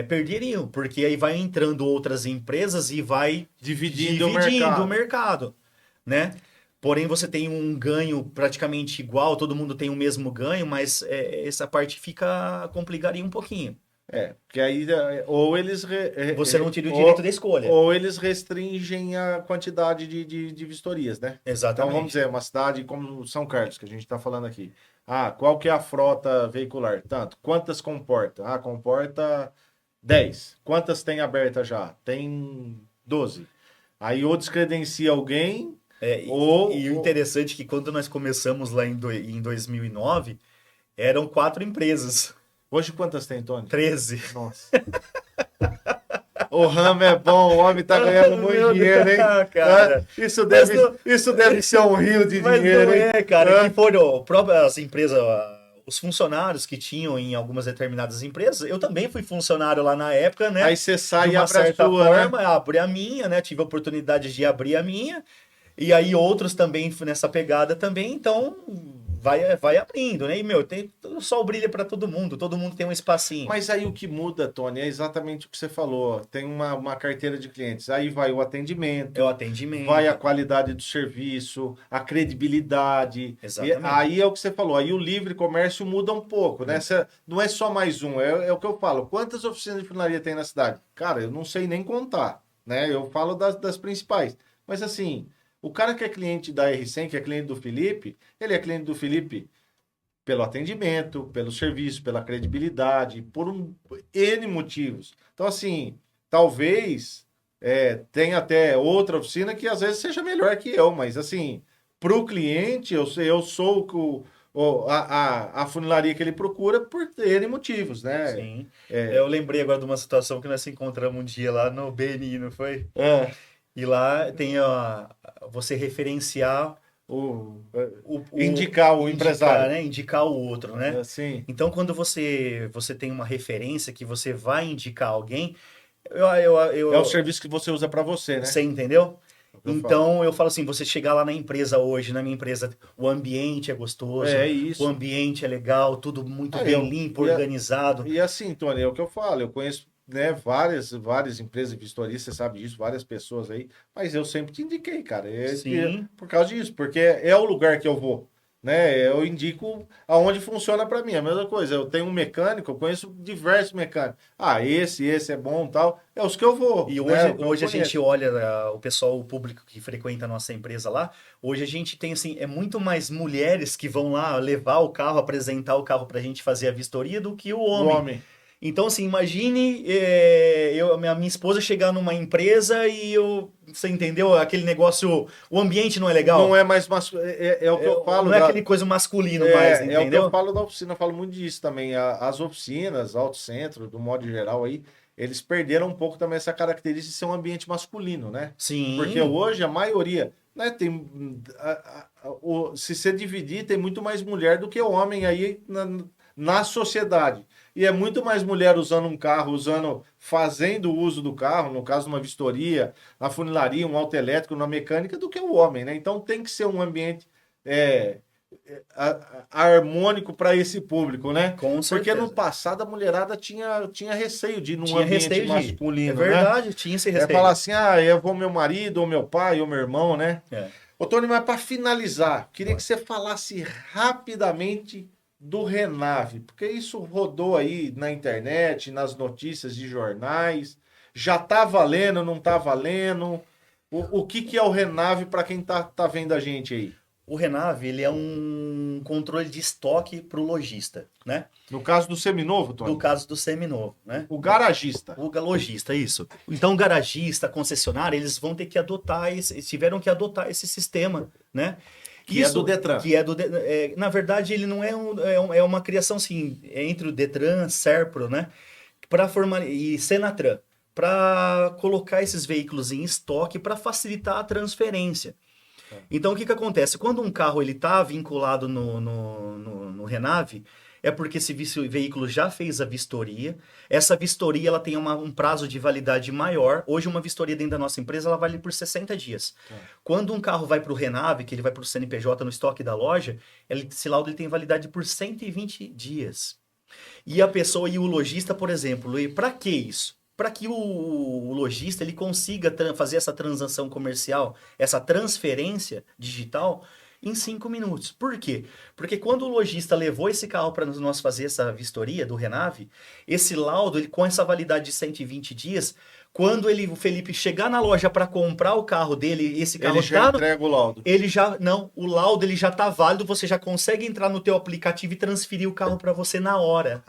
perderiam, porque aí vai entrando outras empresas e vai
Dividindo o
dividindo o
mercado.
mercado, né? Porém, você tem um ganho praticamente igual, todo mundo tem o mesmo ganho, mas essa parte complicaria um pouquinho.
Porque aí ou eles
Você não teria o direito da escolha.
ou eles restringem a quantidade de vistorias, né? Então vamos
Exatamente.
dizer, uma cidade como São Carlos, que a gente está falando aqui. Ah, qual que é a frota veicular? Tanto. Quantas comporta? Ah, comporta 10. Quantas tem aberta já? Tem 12. Aí ou descredencia alguém,
E o interessante é que quando nós começamos lá em 2009, eram 4 empresas,
hoje quantas tem, Tony?
13.
Nossa. O ramo é bom, o homem tá ganhando muito
Meu
dinheiro, hein?
Deus, cara. Mas não,
Isso deve ser um rio de
mas
dinheiro,
não
hein?
é, cara,
Hã?
que foram próprias empresas, os funcionários que tinham em algumas determinadas empresas. Eu também fui funcionário lá na época, né?
Aí você
De
sai e
uma
abre a
certa
sua, né?
forma, abri a minha, né? Tive a oportunidade de abrir a minha. E aí outros também nessa pegada também, então vai abrindo, né? E, meu, o sol brilha para todo mundo tem um espacinho.
Mas aí o que muda, Tony, é exatamente o que você falou. Tem uma carteira de clientes. Aí vai o
É o
atendimento, vai a
atendimento,
qualidade do serviço, a credibilidade. E
exatamente.
aí é o que você falou. Aí o livre comércio muda um pouco, né? Não é só mais um, é o que eu falo. Quantas oficinas de funilaria tem na cidade? Cara, eu não sei nem contar, né? Eu falo das principais. Mas assim, o cara que é cliente da R100, que é cliente do Felipe, ele é cliente do Felipe pelo atendimento, pelo serviço, pela credibilidade, N motivos. Então, assim, talvez tenha até outra oficina que às vezes seja melhor que eu, mas assim, para o cliente, eu sou a funilaria que ele procura por N motivos, né?
Sim.
É,
Eu lembrei agora de uma situação que nós se encontramos um dia lá no BNI, não foi?
é,
E lá tem você referenciar
o,
o
indicar o
indicar,
empresário.
né? Indicar o outro, né?
Assim,
Então, quando você tem uma referência que você vai indicar alguém,
é o
eu,
serviço que você usa para você, né?
você entendeu?
É o que eu falo.
Então, eu falo assim, você chegar lá na empresa hoje, na minha empresa, o ambiente é
É
gostoso, o
isso.
ambiente é legal, tudo muito
Ah,
bem limpo, organizado.
e assim, Tony, é o que eu falo, eu conheço, né, várias empresas de vistoria, você sabe disso, várias pessoas aí, mas eu sempre te indiquei, cara,
Sim,
por causa disso, porque é o lugar que eu vou, né, eu indico aonde funciona para mim, a mesma coisa, eu tenho um mecânico, eu conheço diversos mecânicos, ah, esse é bom, tal, é os que eu vou,
e
né,
hoje,
o que eu
hoje a gente
conheço.
olha o pessoal, o público que frequenta a nossa empresa lá, hoje a gente tem assim, é muito mais mulheres que vão lá levar o carro, apresentar o carro para a gente fazer a vistoria do que o
O
homem.
homem.
Então, assim, imagine a minha esposa chegar numa empresa e você entendeu? Aquele negócio, o ambiente não é
Não
legal.
é mais, é o que eu falo
Não é aquele coisa masculino mais,
É o que eu
entendeu?
falo da oficina, eu falo muito disso também. As oficinas, auto centro, do modo geral aí, eles perderam um pouco também essa característica de ser um ambiente masculino, né? Porque
Sim,
hoje a maioria, né, se você dividir, tem muito mais mulher do que homem aí na sociedade. E é muito mais mulher usando um carro, fazendo uso do carro, no caso, uma vistoria, na funilaria, um auto elétrico, na mecânica, do que o homem, né? Então tem que ser um ambiente. é, harmônico para esse público, né?
com
Porque no
certeza.
passado a mulherada tinha receio de ir num
Tinha
ambiente
receio de ir. É
masculino, né?
verdade, tinha esse
É falar
receio.
assim, ah, eu vou meu marido, ou meu pai, ou meu irmão, né?
É,
Ô, Tony, mas para finalizar, queria que
bora.
você falasse rapidamente do Renave, porque isso rodou aí na internet, nas notícias de jornais. Já tá valendo, não tá valendo? O que é o Renave para quem tá vendo a gente aí?
O Renave, ele é um controle de estoque para o lojista, né?
No caso do seminovo,
Do
Tony?
caso do seminovo, né?
O garagista.
O lojista, isso. Então, o garagista, a concessionária, eles vão ter que adotar eles tiveram que adotar esse sistema, né?
Que é do Detran.
Que é na verdade, ele não é uma criação assim, entre o Detran, Serpro, né? Para formar e Senatran, para colocar esses veículos em estoque para facilitar a transferência. Então, o que que acontece? Quando um carro ele está vinculado no Renave, é porque esse veículo já fez a vistoria. Essa vistoria ela tem um prazo de validade maior. Hoje, uma vistoria dentro da nossa empresa ela vale por 60 dias. Quando um carro vai para o Renave, que ele vai para o CNPJ no estoque da loja, esse laudo ele tem validade por 120 dias. E a pessoa e o lojista, por exemplo, para que isso? Para que o lojista ele consiga fazer essa transação comercial, essa transferência digital em 5 minutos. Por quê? Porque quando o lojista levou esse carro para nós fazer essa vistoria do Renave, esse laudo, ele com essa validade de 120 dias, quando o Felipe chegar na loja para comprar o carro dele, esse carro
Ele já
tá
entrega o laudo.
ele já, não, o laudo ele já tá válido, você já consegue entrar no teu aplicativo e transferir o carro para você na hora.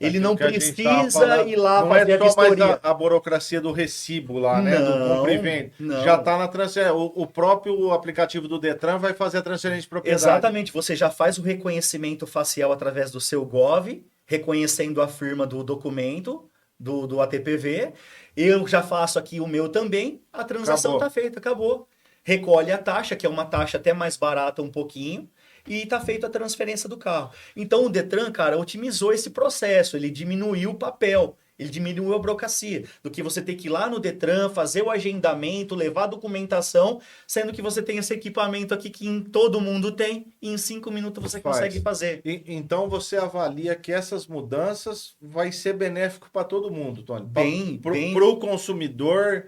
Ele
Daquilo
não
que a gente tava
precisa
falando.
ir lá
Não é
fazer a
só mais
vistoria.
a burocracia do recibo lá, né? Do compra e
Não,
venda. Já
não.
está na transferência. O próprio aplicativo do Detran vai fazer a transferência de propriedade.
Exatamente, você já faz o reconhecimento facial através do seu Gov, reconhecendo a firma do documento, do ATPV. Eu já faço aqui o meu também, a transação
Acabou.
está feita, acabou. Recolhe a taxa, que é uma taxa até mais barata um pouquinho, e está feita a transferência do carro. Então o Detran, cara, otimizou esse processo, ele diminuiu o papel. Ele diminuiu a burocracia, do que você ter que ir lá no Detran, fazer o agendamento, levar a documentação, sendo que você tem esse equipamento aqui que todo mundo tem, e em 5 minutos você consegue
Faz.
fazer.
Então você avalia que essas mudanças vai ser benéfico para todo mundo, Tony.
Bem,
Para
bem.
o consumidor,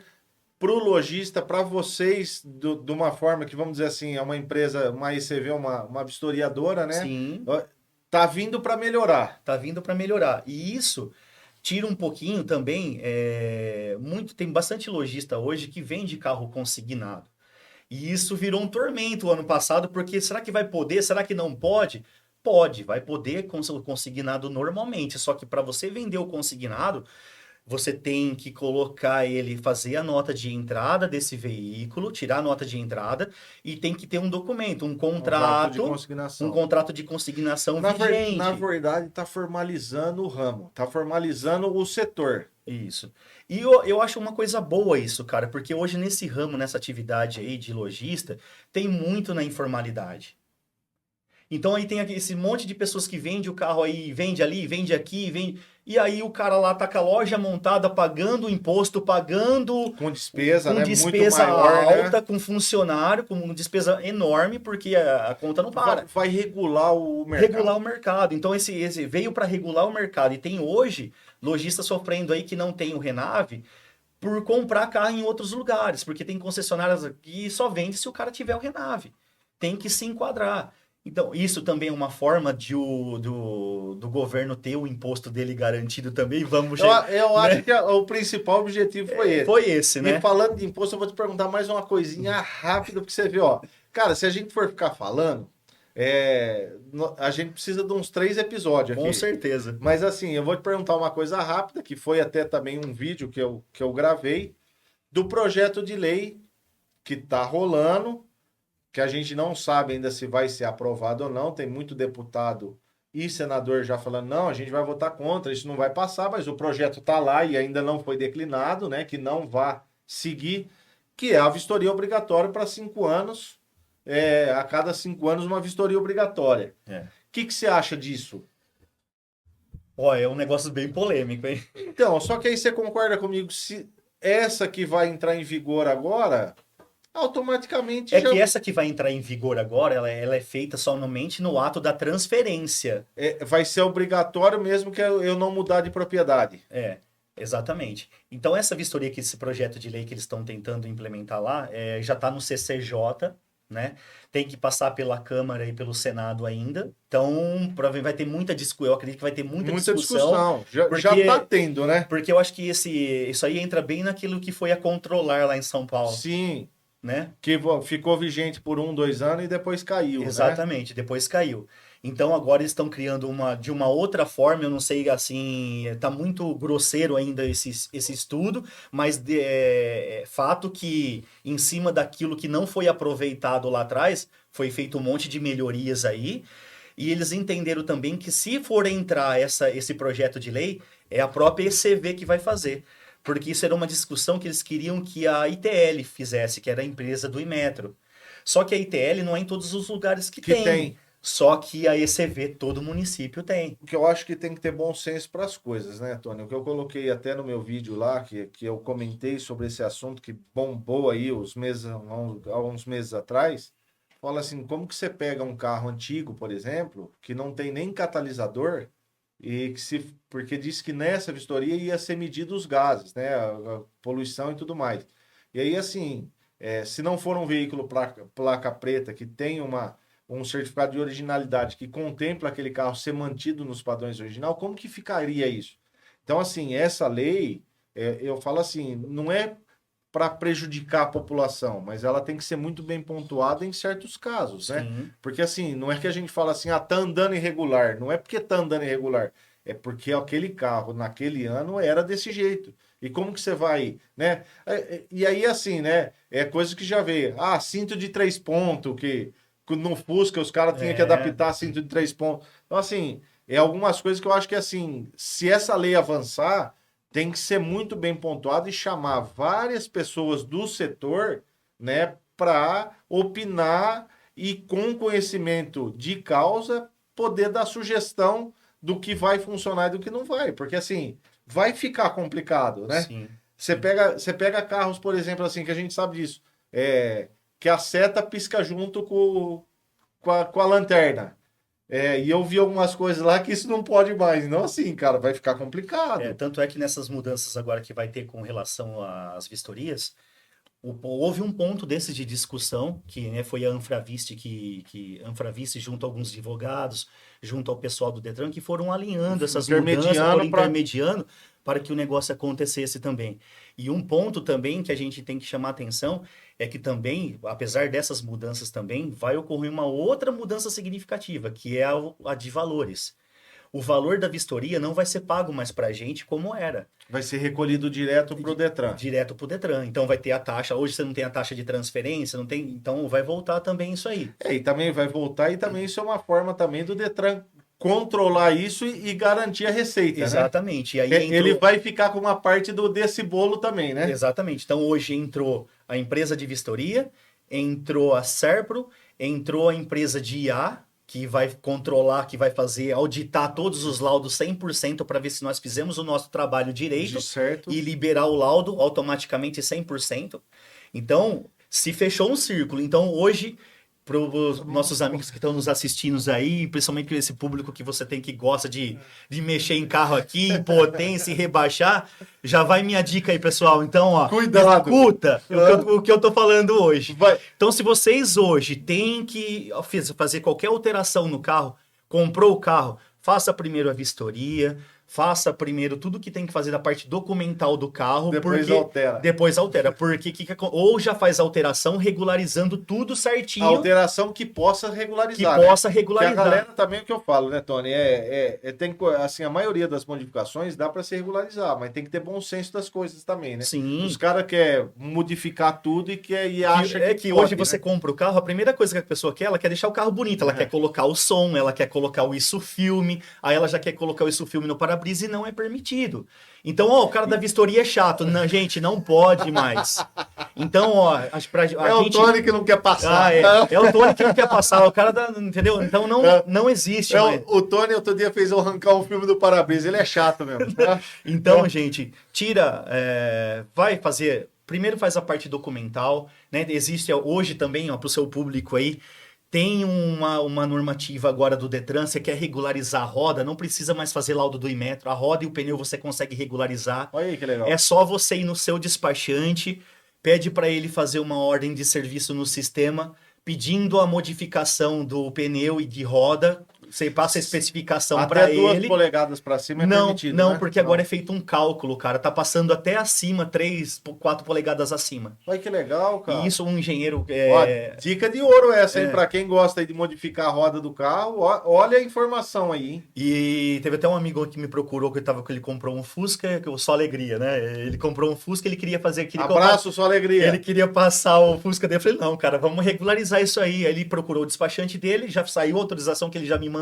para o lojista, para vocês, de uma forma que, vamos dizer assim, é uma empresa, uma ICV, uma vistoriadora, né?
Sim,
Tá vindo para melhorar.
tá vindo para melhorar. E isso tira um pouquinho também. Tem bastante lojista hoje que vende carro consignado. E isso virou um tormento o ano passado, porque será que vai poder? Será que não pode? Pode, vai poder com o consignado normalmente. Só que para você vender o consignado, você tem que colocar ele, fazer a nota de entrada desse veículo, tirar a nota de entrada e tem que ter um documento, um
Contrato de
contrato, um
consignação.
contrato de consignação
Na
vigente.
verdade, está formalizando o ramo, está formalizando o setor.
Isso. E eu acho uma coisa boa isso, cara, porque hoje nesse ramo, nessa atividade aí de lojista, tem muito na informalidade. Então aí tem esse monte de pessoas que vende o carro aí, vende ali, vende aqui, vende. E aí o cara lá tá com a loja montada, pagando imposto, pagando
Com despesa,
com
né? Muito
despesa
maior, né?
alta, com funcionário, com uma despesa enorme, porque a conta não para.
Vai regular o
Regular
mercado.
o mercado. Então esse veio para regular o mercado. E tem hoje lojista sofrendo aí que não tem o Renave por comprar carro em outros lugares, porque tem concessionárias que só vende se o cara tiver o Renave. Tem que se enquadrar. Então, isso também é uma forma do governo ter o imposto dele garantido também. Vamos,
Eu acho
né?
que o principal objetivo foi esse.
Foi esse,
E
né?
falando de imposto, eu vou te perguntar mais uma coisinha rápida, porque você vê, ó. Cara, se a gente for ficar falando, a gente precisa de uns 3 episódios
Com
aqui.
certeza.
Mas assim, eu vou te perguntar uma coisa rápida, que foi até também um vídeo que eu gravei, do projeto de lei que está rolando, que a gente não sabe ainda se vai ser aprovado ou não. Tem muito deputado e senador já falando, não, a gente vai votar contra, isso não vai passar, mas o projeto está lá e ainda não foi declinado, né? Que não vá seguir, que é a vistoria obrigatória para 5 anos. A cada 5 anos, uma vistoria obrigatória.
É.
O que você acha disso?
Ó, é um negócio bem polêmico, hein?
Então, só que aí você concorda comigo, se essa que vai entrar em vigor agora, automaticamente
É
já
que essa que vai entrar em vigor agora, ela é feita somente no ato da transferência.
vai ser obrigatório mesmo que eu não mudar de propriedade.
Exatamente. Então, essa vistoria, que esse projeto de lei que eles estão tentando implementar lá, já está no CCJ, né? Tem que passar pela Câmara e pelo Senado ainda. Então, provavelmente vai ter muita discussão. Eu acredito que vai ter muita discussão.
Já
Porque,
tá tendo, né?
porque eu acho que isso aí entra bem naquilo que foi a controlar lá em São Paulo,
Sim,
né?
que ficou vigente por 2 anos e depois caiu, né?
Exatamente, depois caiu. Então agora eles estão criando de uma outra forma, eu não sei, assim, tá muito grosseiro ainda esse estudo, mas é fato que em cima daquilo que não foi aproveitado lá atrás, foi feito um monte de melhorias aí, e eles entenderam também que se for entrar esse projeto de lei, é a própria ECV que vai fazer. Porque isso era uma discussão que eles queriam que a ITL fizesse, que era a empresa do Imetro. Só que a ITL não é em todos os lugares que
Que
tem.
tem.
Só que a ECV todo município tem.
Porque eu acho que tem que ter bom senso para as coisas, né, Tony? O que eu coloquei até no meu vídeo lá, que eu comentei sobre esse assunto que bombou aí há uns meses atrás, fala assim, como que você pega um carro antigo, por exemplo, que não tem nem catalisador, porque disse que nessa vistoria ia ser medido os gases, né? A poluição e tudo mais. E aí, assim, se não for um veículo placa preta que tem um certificado de originalidade que contempla aquele carro ser mantido nos padrões original, como que ficaria isso? Então, assim, essa lei, eu falo assim, não é para prejudicar a população, mas ela tem que ser muito bem pontuada em certos casos, né?
Sim.
Porque assim, não é que a gente fala assim, tá andando irregular, não é porque tá andando irregular, é porque aquele carro naquele ano era desse jeito. E como que você vai, né? E aí assim, né? É coisa que já veio. Ah, cinto de 3 pontos, que no Fusca os caras tinham que adaptar cinto de 3 pontos. Então assim, algumas coisas que eu acho que assim, se essa lei avançar, tem que ser muito bem pontuado e chamar várias pessoas do setor, né, para opinar e com conhecimento de causa poder dar sugestão do que vai funcionar e do que não vai, porque assim, vai ficar complicado, né?
Sim.
Você pega carros, por exemplo, assim, que a gente sabe disso, que a seta pisca junto com a lanterna. E eu vi algumas coisas lá que isso não pode mais. Não assim, cara, vai ficar complicado.
Tanto é que nessas mudanças agora que vai ter com relação às vistorias, houve um ponto desse de discussão, que né, foi a Anfraviste, que Anfraviste junto a alguns advogados, junto ao pessoal do Detran, que foram alinhando essas mudanças, foram intermediando para que o negócio acontecesse também. E um ponto também que a gente tem que chamar atenção é que também, apesar dessas mudanças também, vai ocorrer uma outra mudança significativa, que é a de valores. O valor da vistoria não vai ser pago mais para a gente como era.
Vai ser recolhido direto para o Detran.
Direto para o Detran. Então vai ter a taxa. Hoje você não tem a taxa de transferência, não tem. Então vai voltar também isso aí.
E também vai voltar, e também isso é uma forma também do Detran controlar isso e garantir a receita.
Exatamente.
Né?
E aí
ele vai ficar com uma parte desse bolo também, né?
Exatamente. Então hoje entrou a empresa de vistoria, entrou a Serpro, entrou a empresa de IA, que vai controlar, que vai fazer, auditar todos os laudos 100% para ver se nós fizemos o nosso trabalho direito e liberar o laudo automaticamente 100%. Então, se fechou um círculo. Então, hoje, para os nossos amigos que estão nos assistindo aí, principalmente esse público que você tem que gosta de mexer em carro aqui, em potência e rebaixar, já vai minha dica aí, pessoal. Então, ó,
cuidado.
Escuta o que eu tô falando hoje. Então, se vocês hoje têm que fazer qualquer alteração no carro, comprou o carro, faça primeiro a vistoria, faça primeiro tudo que tem que fazer da parte documental do carro. Depois altera. Porque ou já faz alteração regularizando tudo certinho.
Alteração que possa regularizar.
Que possa regularizar.
Que a galera também, o que eu falo, né, Tony? Assim, a maioria das modificações dá para se regularizar, mas tem que ter bom senso das coisas também, né?
Sim.
Os caras querem modificar tudo e acha
que hoje você compra o carro, a primeira coisa que a pessoa quer, ela quer deixar o carro bonito. Ela quer colocar o som, ela quer colocar o isso-filme, aí ela já quer colocar o isso-filme no para-brisa e não é permitido. Então, ó, o cara da vistoria é chato. Não, gente, não pode mais. Então, ó,
o Tony que não quer passar.
É o Tony que não quer passar. O cara da, entendeu? Então não existe.
O Tony outro dia fez eu arrancar um filme do para-brisa. Ele é chato mesmo.
Então, gente, vai fazer. Primeiro faz a parte documental, né? Existe hoje também, ó, para o seu público aí. Tem uma normativa agora do Detran, você quer regularizar a roda, não precisa mais fazer laudo do Inmetro, a roda e o pneu você consegue regularizar.
Olha aí que legal.
É só você ir no seu despachante, pede para ele fazer uma ordem de serviço no sistema, pedindo a modificação do pneu e de roda. Você passa a especificação para ele.
Até 2 polegadas para cima é permitido,
Não,
né?
porque agora é feito um cálculo, cara. Tá passando até acima, 3, 4 polegadas acima.
Olha que legal, cara.
E isso um engenheiro...
dica de ouro essa, hein? Para quem gosta de modificar a roda do carro, olha a informação aí, hein?
E teve até um amigo que me procurou, que ele comprou um Fusca, só alegria, né? Ele comprou um Fusca, ele queria fazer...
Abraço, só alegria.
Ele queria passar o Fusca dele. Eu falei, não, cara, vamos regularizar isso aí. Aí ele procurou o despachante dele, já saiu a autorização que ele já me mandou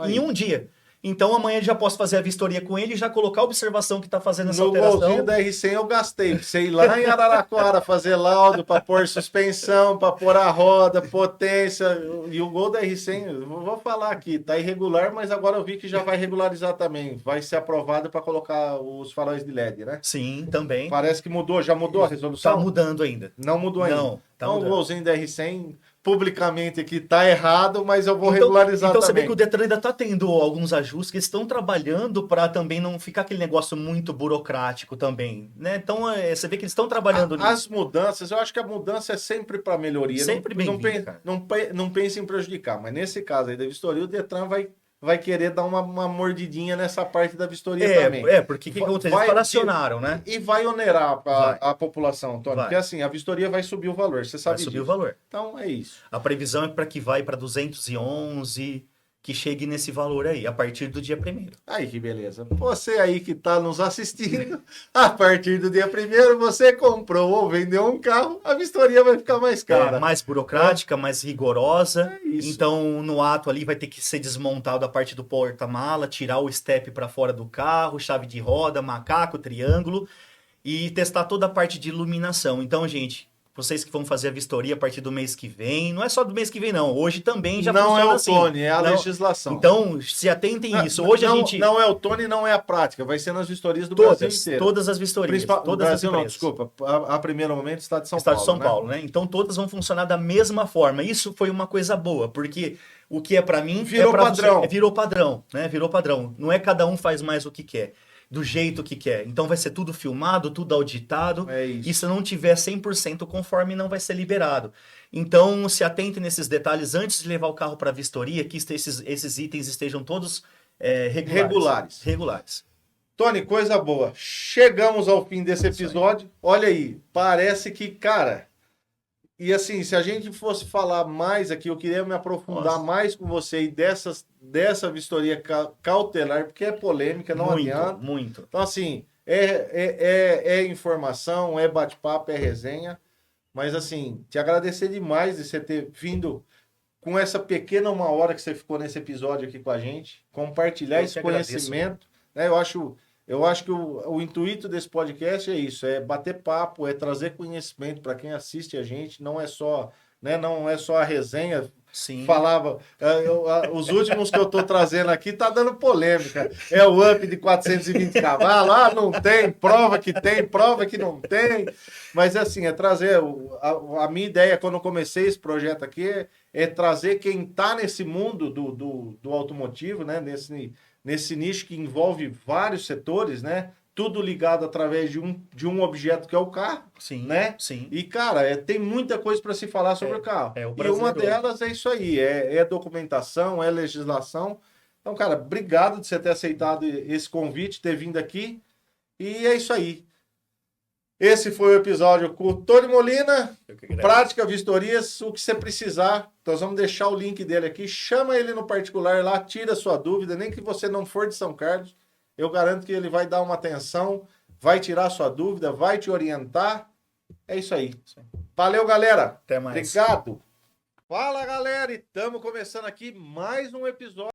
em um dia. Então amanhã eu já posso fazer a vistoria com ele e já colocar a observação que está fazendo essa alteração.
No golzinho da R100 eu gastei. Sei lá em Araraquara fazer laudo para pôr suspensão, para pôr a roda, potência. E o Gol da R100, vou falar aqui, tá irregular, mas agora eu vi que já vai regularizar também. Vai ser aprovado para colocar os faróis de LED, né?
Sim, também.
Parece que mudou, já mudou a resolução?
Tá mudando ainda.
Não mudou ainda.
Não, tá
então
mudando.
O golzinho da R100 publicamente aqui tá errado, mas eu vou
Então,
regularizar
então você vê
também.
que o Detran ainda está tendo alguns ajustes que eles estão trabalhando para também não ficar aquele negócio muito burocrático também, né? Então você vê que eles estão trabalhando nisso.
As mudanças, eu acho que a mudança é sempre para melhoria.
Sempre bem-vindo, cara.
Não pense em prejudicar, mas nesse caso aí da vistoria, o Detran vai querer dar uma mordidinha nessa parte da vistoria também.
Porque o que aconteceu? Eles fracionaram, né?
E vai onerar
Vai.
a população, Antônio.
Vai.
Porque assim, a vistoria vai subir o valor, você sabe
Vai subir
disso.
o valor.
Então é isso.
A previsão é para que vai para 211, que chegue nesse valor aí, a partir do dia 1º.
Aí que beleza. Você aí que está nos assistindo, a partir do dia 1º, você comprou ou vendeu um carro, a vistoria vai ficar mais cara.
Mais burocrática, mais rigorosa.
É isso.
Então, no ato ali vai ter que ser desmontado a parte do porta-mala, tirar o step para fora do carro, chave de roda, macaco, triângulo e testar toda a parte de iluminação. Então, gente, vocês que vão fazer a vistoria a partir do mês que vem, não é só do mês que vem não, hoje também já
não
funciona
é o
assim.
Tony, é a
Não-
legislação.
Então, se atentem a isso. Hoje
não,
a gente
não é o Tony, não é a prática, vai ser nas vistorias do Brasil inteiro.
todas as vistorias,
Do
todas
Brasil
as
não,
empresas.
desculpa, a primeiro momento, Estado de São
Estado
Paulo.
de São
né?
Paulo, né? Então todas vão funcionar da mesma forma. Isso foi uma coisa boa, porque o que é para mim
Virou
é pra
padrão.
Você, virou padrão, né? Virou padrão. Não é cada um faz mais o que quer, do jeito que quer. Então vai ser tudo filmado, tudo auditado.
É isso.
E se não tiver 100% conforme, não vai ser liberado. Então se atente nesses detalhes antes de levar o carro para a vistoria, que esses itens estejam todos regulares.
Tony, coisa boa. Chegamos ao fim desse episódio. Olha aí, parece que, cara. E assim, se a gente fosse falar mais aqui, eu queria me aprofundar
Nossa.
mais com você e dessa vistoria cautelar, porque é polêmica, não adianta.
Muito.
Então, assim, é informação, é bate-papo, é resenha. Mas, assim, te agradecer demais de você ter vindo com essa pequena 1 hora que você ficou nesse episódio aqui com a gente, compartilhar
Eu
esse
que agradeço.
conhecimento. Né? Eu acho que o intuito desse podcast é isso, é bater papo, é trazer conhecimento para quem assiste a gente, não é só, né, não é só a resenha.
Sim.
Falava, os últimos que eu tô trazendo aqui tá dando polêmica. É o up de 420 cavalos, não tem, prova que não tem. Mas assim, é trazer, a minha ideia quando eu comecei esse projeto aqui é trazer quem tá nesse mundo do automotivo, né, nesse nicho que envolve vários setores, né? Tudo ligado através de um objeto que é o carro,
Sim,
né?
sim.
E, cara, tem muita coisa para se falar sobre o carro.
o
E uma
brasileiro.
delas é isso aí, é documentação, é legislação. Então, cara, obrigado de você ter aceitado esse convite, ter vindo aqui. E é isso aí. Esse foi o episódio com o Tony Molina,
Eu que agradeço.
Prática Vistorias, o que você precisar. Nós vamos deixar o link dele aqui. Chama ele no particular lá, tira sua dúvida, nem que você não for de São Carlos. Eu garanto que ele vai dar uma atenção, vai tirar sua dúvida, vai te orientar. É isso aí. Valeu, galera.
Até mais.
Obrigado. Fala, galera. E estamos começando aqui mais um episódio.